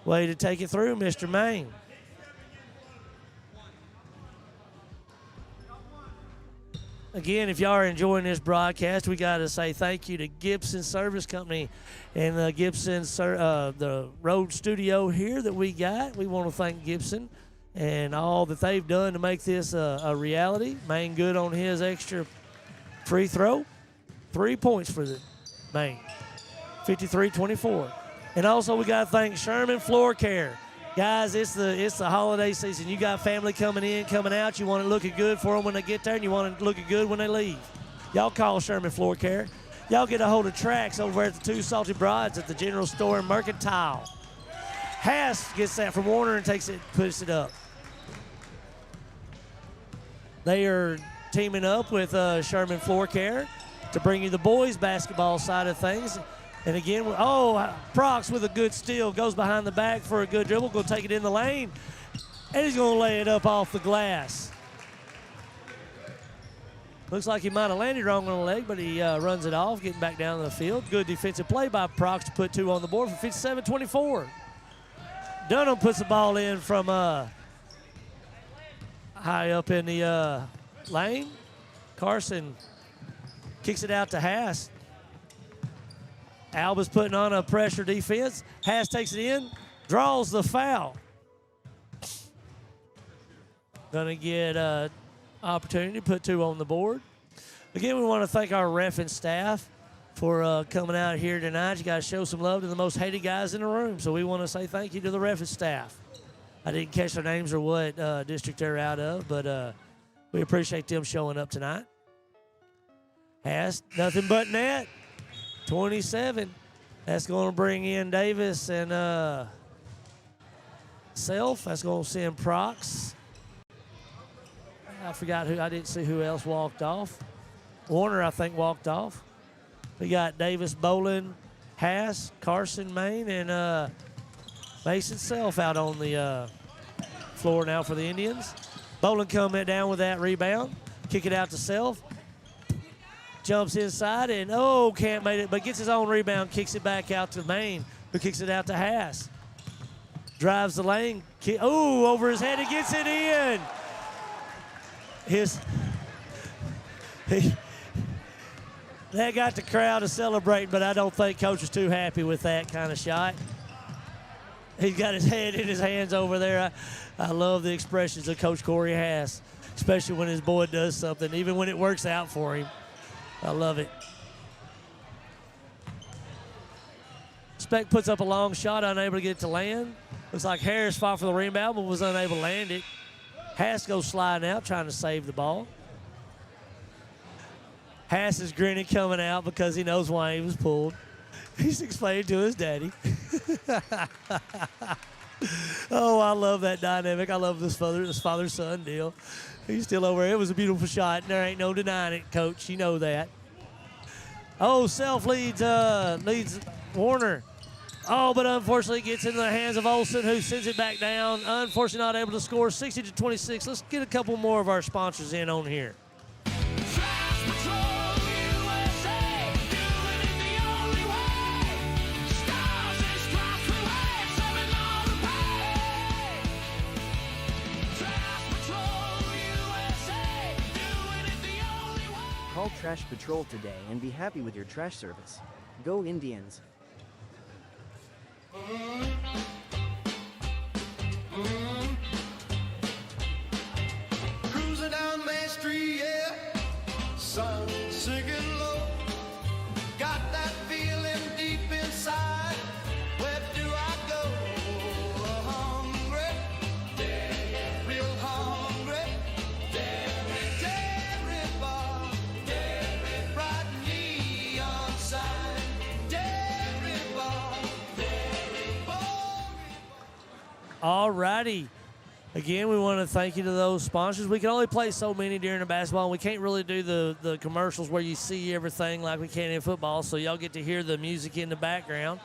Way to take it through, Mr. Main. Again, if y'all are enjoying this broadcast, we got to say thank you to Gibson Service Company and the the road studio here that we got. We want to thank Gibson and all that they've done to make this a reality. Main good on his extra free throw. 3 points for the Main. 53-24. And also we got to thank Sherman Floor Care. Guys, it's the holiday season. You got family coming in, coming out. You want it looking good for them when they get there, and you want it looking good when they leave. Y'all call Sherman Floor Care. Y'all get a hold of Trax over at the 2 Salty Broads at the General Store in Mercantile. Haas gets that from Warner and takes it, puts it up. They are teaming up with Sherman Floor Care to bring you the boys basketball side of things. And again, Prox with a good steal, goes behind the back for a good dribble, going to take it in the lane, and he's going to lay it up off the glass. Looks like he might have landed wrong on the leg, but he runs it off, getting back down the field. Good defensive play by Prox to put 2 on the board for 57-24. Dunham puts the ball in from high up in the lane. Carson kicks it out to Haas. Alba's putting on a pressure defense. Haas takes it in, draws the foul. Gonna get an opportunity to put 2 on the board. Again, we want to thank our ref and staff for coming out here tonight. You got to show some love to the most hated guys in the room. So we want to say thank you to the ref and staff. I didn't catch their names or what district they're out of, but we appreciate them showing up tonight. Haas, nothing but net. 27. That's going to bring in Davis and Self. That's going to send Prox. I forgot who. I didn't see who else walked off. Warner, I think, walked off. We got Davis, Bolin, Haas, Carson, Main, and Mason Self out on the floor now for the Indians. Bolin coming down with that rebound. Kick it out to Self. Jumps inside and, can't make it, but gets his own rebound, kicks it back out to Main, who kicks it out to Haas. Drives the lane. Over his head, he gets it in. That got the crowd to celebrate, but I don't think Coach is too happy with that kind of shot. He's got his head in his hands over there. I love the expressions of Coach Corey Haas, especially when his boy does something, even when it works out for him. I love it. Speck puts up a long shot, unable to get it to land. Looks like Harris fought for the rebound, but was unable to land it. Haas goes sliding out, trying to save the ball. Haas is grinning coming out because he knows why he was pulled. He's explaining to his daddy. I love that dynamic. I love this father-son deal. He's still over there. It was a beautiful shot, and there ain't no denying it, Coach. You know that. Self leads Warner. But unfortunately gets into the hands of Olsen, who sends it back down. Unfortunately not able to score. 60-26. Let's get a couple more of our sponsors in on here. Call Trash Patrol today and be happy with your trash service. Go Indians! Cruising down Main Street, yeah. Sun sinking low. Got that feeling deep inside. Where do I go? Hungry, real hungry. Dairy bar, bright neon sign. Dairy bar, All righty. Again, we want to thank you to those sponsors. We can only play so many during the basketball. We can't really do the commercials where you see everything like we can in football, so y'all get to hear the music in the background.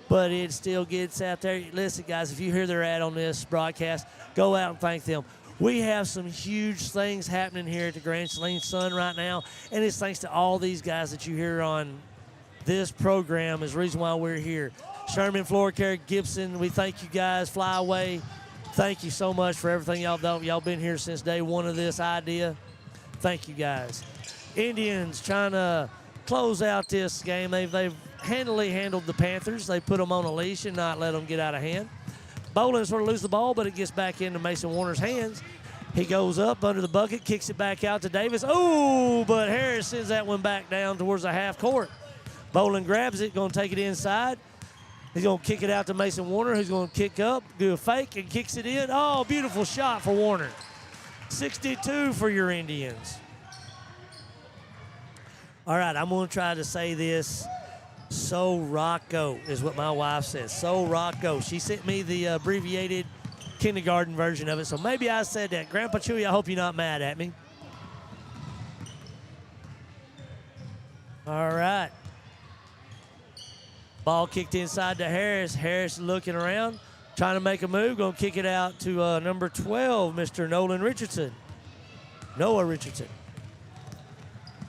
But it still gets out there. Listen, guys, if you hear their ad on this broadcast, go out and thank them. We have some huge things happening here at the Grand Saline Sun right now, and it's thanks to all these guys that you hear on this program is the reason why we're here. Sherman Floor Care, Gibson, we thank you guys. Flyaway, thank you so much for everything y'all done. Y'all been here since day one of this idea. Thank you guys. Indians trying to close out this game. They've handily handled the Panthers. They put them on a leash and not let them get out of hand. Bolin sort of lose the ball, but it gets back into Mason Warner's hands. He goes up under the bucket, kicks it back out to Davis. Oh, but Harris sends that one back down towards the half court. Bolin grabs it, going to take it inside. He's going to kick it out to Mason Warner, who's going to kick up, do a fake, and kicks it in. Oh, beautiful shot for Warner. 62 for your Indians. All right, I'm going to try to say this. So Rocco is what my wife says. So Rocco. She sent me the abbreviated kindergarten version of it, so maybe I said that. Grandpa Chewy, I hope you're not mad at me. All right. Ball kicked inside to Harris. Harris looking around, trying to make a move. Going to kick it out to number 12, Mr. Noah Richardson.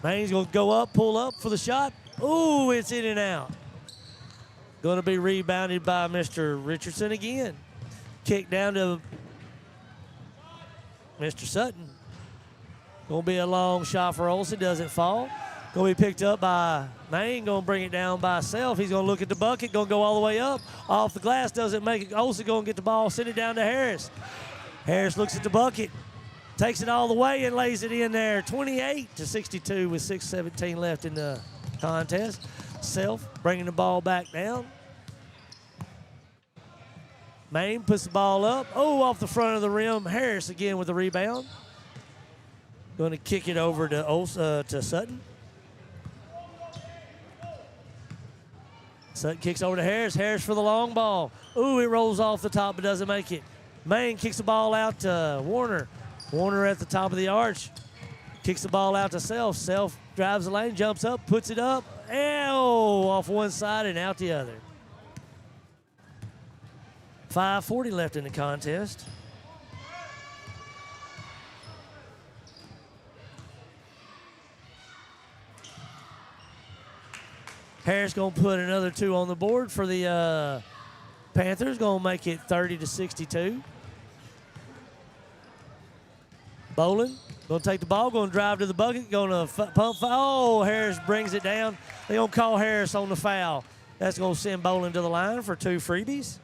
Maine's going to go up, pull up for the shot. Ooh, it's in and out. Going to be rebounded by Mr. Richardson again. Kick down to Mr. Sutton. Going to be a long shot for Olsen. Doesn't fall. Going to be picked up by Maine. Going to bring it down by himself. He's going to look at the bucket. Going to go all the way up. Off the glass. Doesn't make it. Olsen going to get the ball. Send it down to Harris. Harris looks at the bucket. Takes it all the way and lays it in there. 28-62 with 6:17 left in the contest. Self bringing the ball back down. Maine puts the ball up. Oh, off the front of the rim. Harris again with the rebound. Going to kick it over to Sutton. Sutton kicks over to Harris. Harris for the long ball. Ooh, it rolls off the top but doesn't make it. Maine kicks the ball out to Warner. Warner at the top of the arch. Kicks the ball out to Self. Self drives the lane, jumps up, puts it up. Ew, off one side and out the other. 5:40 left in the contest. Harris going to put another 2 on the board for the Panthers. Going to make it 30-62. Bolin going to take the ball, going to drive to the bucket, going to pump. Oh, Harris brings it down. They're going to call Harris on the foul. That's going to send Bolin to the line for 2 freebies.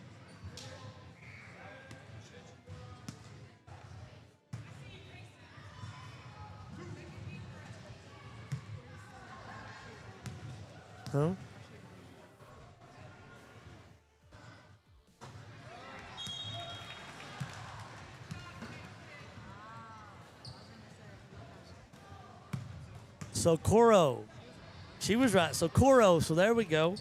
Huh? So Coro, she was right. So Coro, so there we go.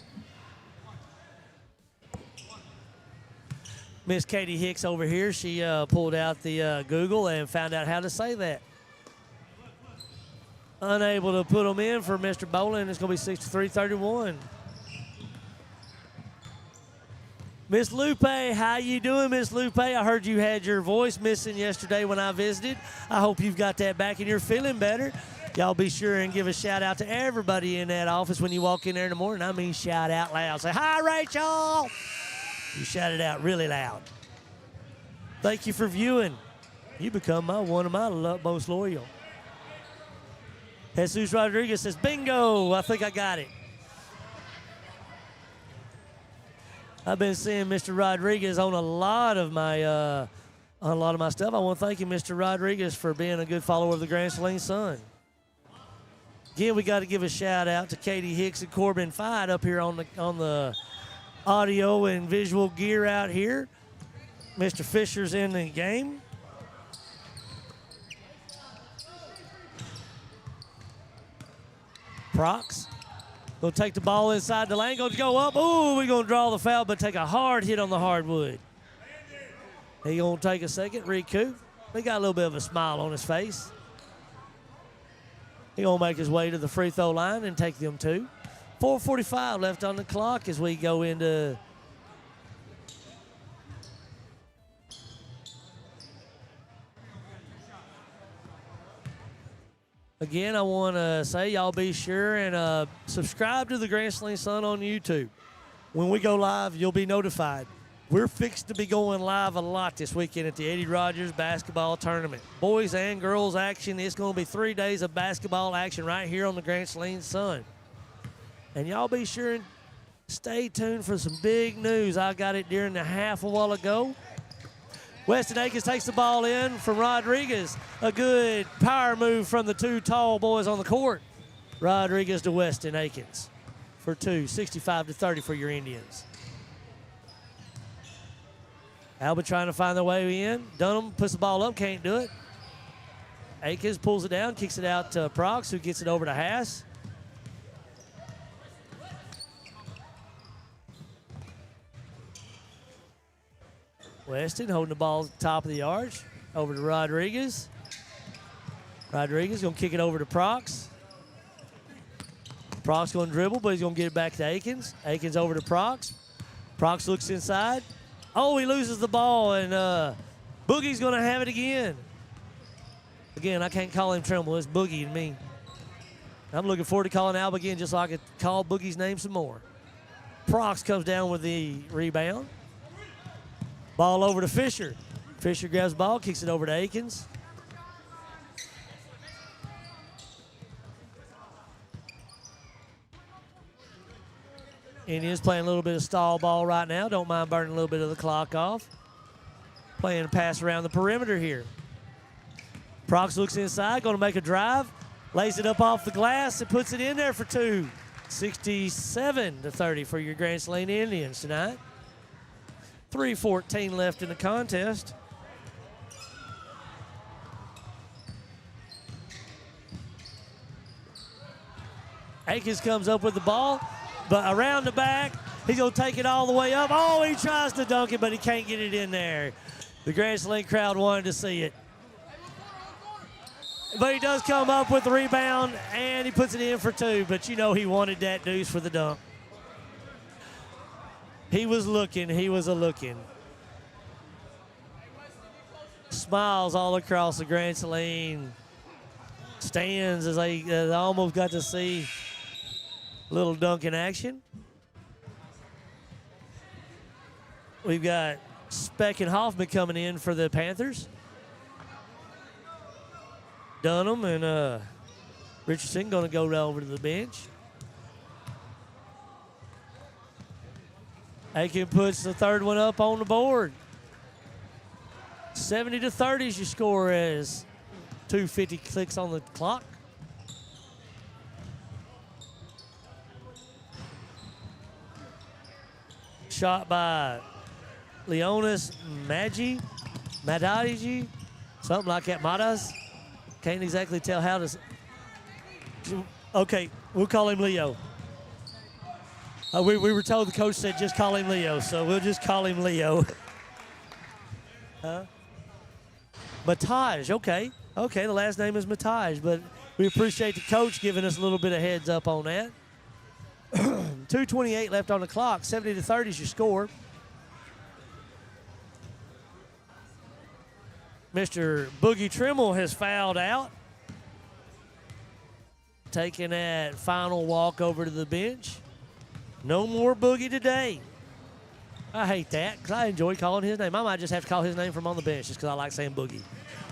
Miss Katie Hicks over here, she pulled out the Google and found out how to say that. Unable to put them in for Mr. Bolin. It's going to be 63-31. Miss Lupe, how you doing, Miss Lupe? I heard you had your voice missing yesterday when I visited. I hope you've got that back and you're feeling better. Y'all be sure and give a shout out to everybody in that office when you walk in there in the morning. I mean shout out loud. Say, hi, Rachel. You shout it out really loud. Thank you for viewing. You become one of my most loyal. Jesus Rodriguez says, bingo. I think I got it. I've been seeing Mr. Rodriguez on a lot of my stuff. I want to thank you, Mr. Rodriguez, for being a good follower of the Grand Saline Sun. Again, we got to give a shout out to Katie Hicks and Corbin Fite up here on the audio and visual gear out here. Mr. Fisher's in the game. Prox going to take the ball inside the lane, going to go up. Ooh, we're going to draw the foul, but take a hard hit on the hardwood. He gonna take a second, recoup. He got a little bit of a smile on his face. He gonna make his way to the free throw line and take them two. 4:45 left on the clock as we go into again. I want to say y'all be sure and subscribe to the Grand Saline Sun on YouTube. When we go live, you'll be notified. We're fixed to be going live a lot this weekend at the Eddie Rogers basketball tournament. Boys and girls action. It's going to be 3 days of basketball action right here on the Grand Saline Sun. And y'all be sure and stay tuned for some big news. I got it during the half a while ago. Weston Akins takes the ball in from Rodriguez. A good power move from the two tall boys on the court. Rodriguez to Weston Akins for two, 65-30 for your Indians. Alba trying to find their way in. Dunham puts the ball up, can't do it. Akins pulls it down, kicks it out to Prox, who gets it over to Haas. Weston holding the ball at the top of the arch. Over to Rodriguez. Rodriguez going to kick it over to Prox. Prox going to dribble, but he's going to get it back to Akins. Akins over to Prox. Prox looks inside. Oh, he loses the ball, and Boogie's going to have it again. Again, I can't call him Trimble. It's Boogie and me. I'm looking forward to calling Alba again just so I could call Boogie's name some more. Prox comes down with the rebound. Ball over to Fisher. Fisher grabs the ball, kicks it over to Akins. Indians playing a little bit of stall ball right now. Don't mind burning a little bit of the clock off. Playing a pass around the perimeter here. Prox looks inside, going to make a drive. Lays it up off the glass and puts it in there for two. 67-30 for your Grand Saline Indians tonight. 3:14 left in the contest. Akins comes up with the ball, but around the back, he's going to take it all the way up. Oh, he tries to dunk it, but he can't get it in there. The Grand Saline crowd wanted to see it. But he does come up with the rebound, and he puts it in for two, but you know he wanted that deuce for the dunk. He was looking. He was a-looking. Smiles all across the Grand Saline stands as they almost got to see a little dunk in action. We've got Speck and Hoffman coming in for the Panthers. Dunham and Richardson going to go over to the bench. Aiken puts the third one up on the board. 70-30 is your score as 2:50 clicks on the clock. Shot by Leonis Madaji, something like that. Madas. Can't exactly tell how to. Okay, we'll call him Leo. We were told the coach said just call him Leo, so we'll just call him Leo. Huh? Mataj, okay. Okay, the last name is Mataj, but we appreciate the coach giving us a little bit of heads up on that. 2:28 left on the clock. 70-30 is your score. Mr. Boogie Trimble has fouled out. Taking that final walk over to the bench. No more Boogie today. I hate that because I enjoy calling his name. I might just have to call his name from on the bench just because I like saying Boogie.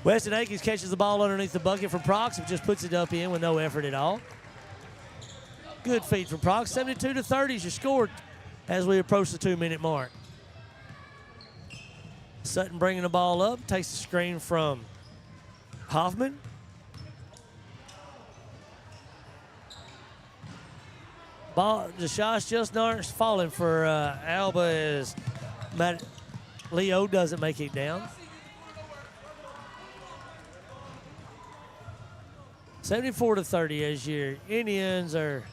Weston Akins catches the ball underneath the bucket from Prox and just puts it up in with no effort at all. Good feed from Prox. 72-30 is your score as we approach the 2-minute mark. Sutton bringing the ball up, takes the screen from Hoffman. Ball, the shots just aren't falling for Alba as Leo doesn't make it down. 74-30 as your Indians are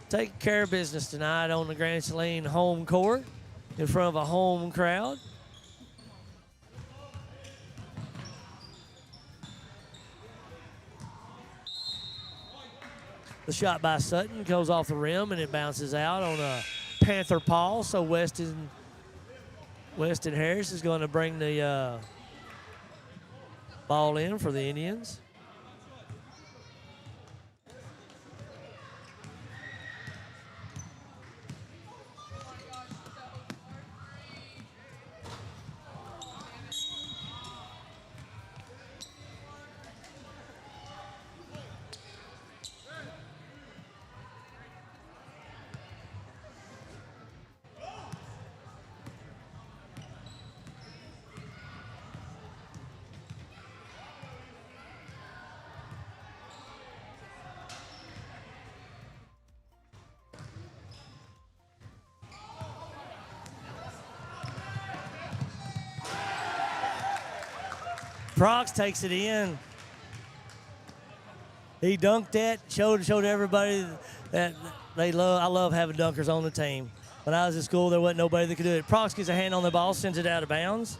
taking care of business tonight on the Grand Saline home court in front of a home crowd. The shot by Sutton goes off the rim, and it bounces out on a Panther paw. So Weston Harris is going to bring the ball in for the Indians. Prox takes it in. He dunked that, showed everybody that I love having dunkers on the team. When I was at school, there wasn't nobody that could do it. Prox gets a hand on the ball, sends it out of bounds.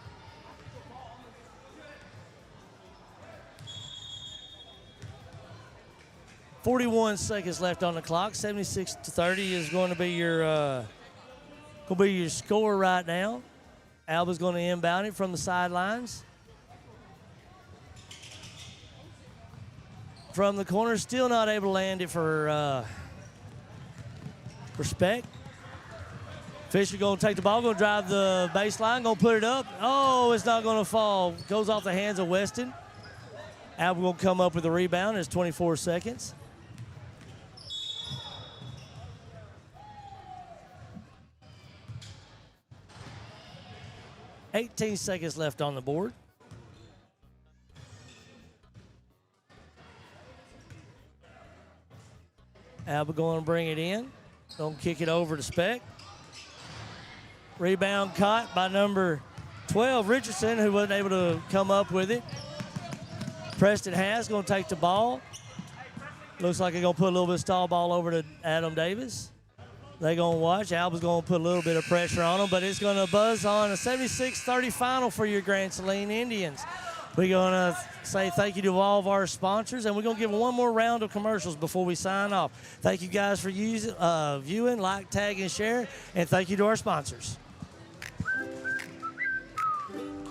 .41 seconds left on the clock. 76-30 is going to be your score right now. Alba's going to inbound it from the sidelines. From the corner, still not able to land it for Speck. Fisher going to take the ball, going to drive the baseline, going to put it up. Oh, it's not going to fall. Goes off the hands of Weston. Alba going to come up with a rebound. It's 24 seconds. .18 seconds left on the board. Alba going to bring it in. Going to kick it over to Speck. Rebound caught by number 12, Richardson, who wasn't able to come up with it. Preston Haas going to take the ball. Looks like they're going to put a little bit of stall ball over to Adam Davis. They're going to watch. Alba's going to put a little bit of pressure on them, but it's going to buzz on a 76-30 final for your Grand Saline Indians. We're going to say thank you to all of our sponsors, and we're going to give one more round of commercials before we sign off. Thank you guys for viewing, like, tag, and share, and thank you to our sponsors.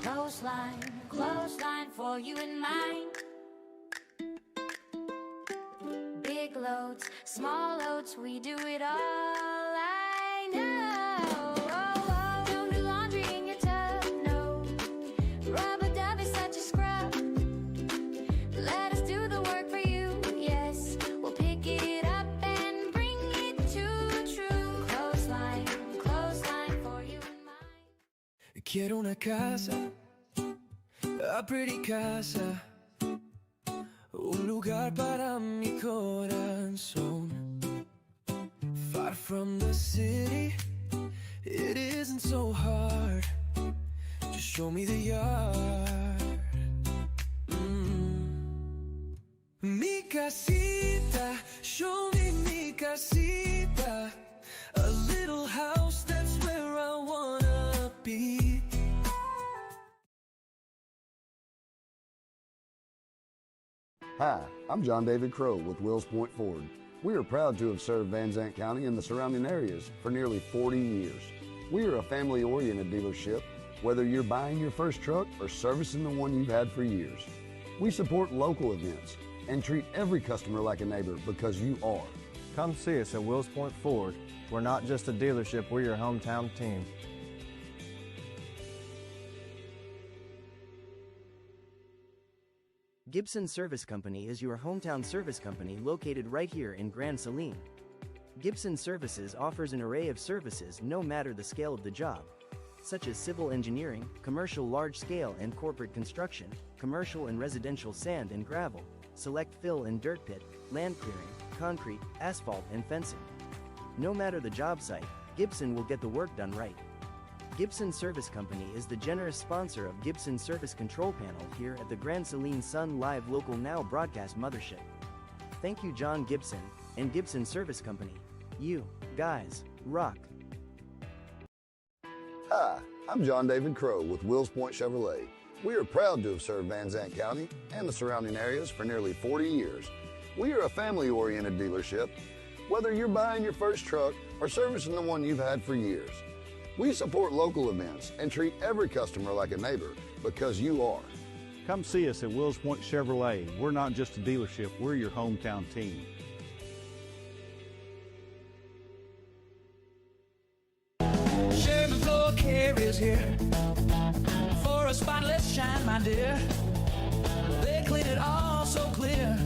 Clothesline for you and mine. Big loads, small loads, we do it all. I know. Oh, don't do laundry in your tub, no. Rubber dub is such a scrub. Let us do the work for you, yes. We'll pick it up and bring it to true. Clothesline for you and mine. Quiero una casa, a pretty casa, un lugar para mi corazón. Far from the city, it isn't so hard. Just show me the yard. Mi casita, show me mi casita. A little house, that's where I wanna be. Hi, I'm John David Crow with Wills Point Ford. We are proud to have served Van Zandt County and the surrounding areas for nearly 40 years. We are a family-oriented dealership, whether you're buying your first truck or servicing the one you've had for years. We support local events and treat every customer like a neighbor because you are. Come see us at Wills Point Ford. We're not just a dealership, we're your hometown team. Gibson Service Company is your hometown service company located right here in Grand Saline. Gibson Services offers an array of services no matter the scale of the job, such as civil engineering, commercial large-scale and corporate construction, commercial and residential sand and gravel, select fill and dirt pit, land clearing, concrete, asphalt and fencing. No matter the job site, Gibson will get the work done right. Gibson Service Company is the generous sponsor of Gibson Service Control Panel here at the Grand Saline Sun Live Local Now broadcast mothership. Thank you, John Gibson and Gibson Service Company. You guys rock. Hi, I'm John David Crow with Wills Point Chevrolet. We are proud to have served Van Zandt County and the surrounding areas for nearly 40 years. We are a family-oriented dealership. Whether you're buying your first truck or servicing the one you've had for years, we support local events and treat every customer like a neighbor because you are. Come see us at Wills Point Chevrolet. We're not just a dealership, we're your hometown team. Sherman floor care is here for a spotless shine, my dear. They clean it all so clear.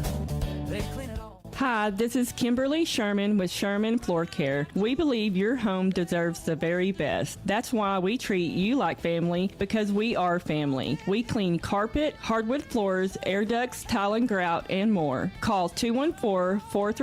They clean it all. Hi, this is Kimberly Sherman with Sherman Floor Care. We believe your home deserves the very best. That's why we treat you like family, because we are family. We clean carpet, hardwood floors, air ducts, tile and grout, and more. Call 214-43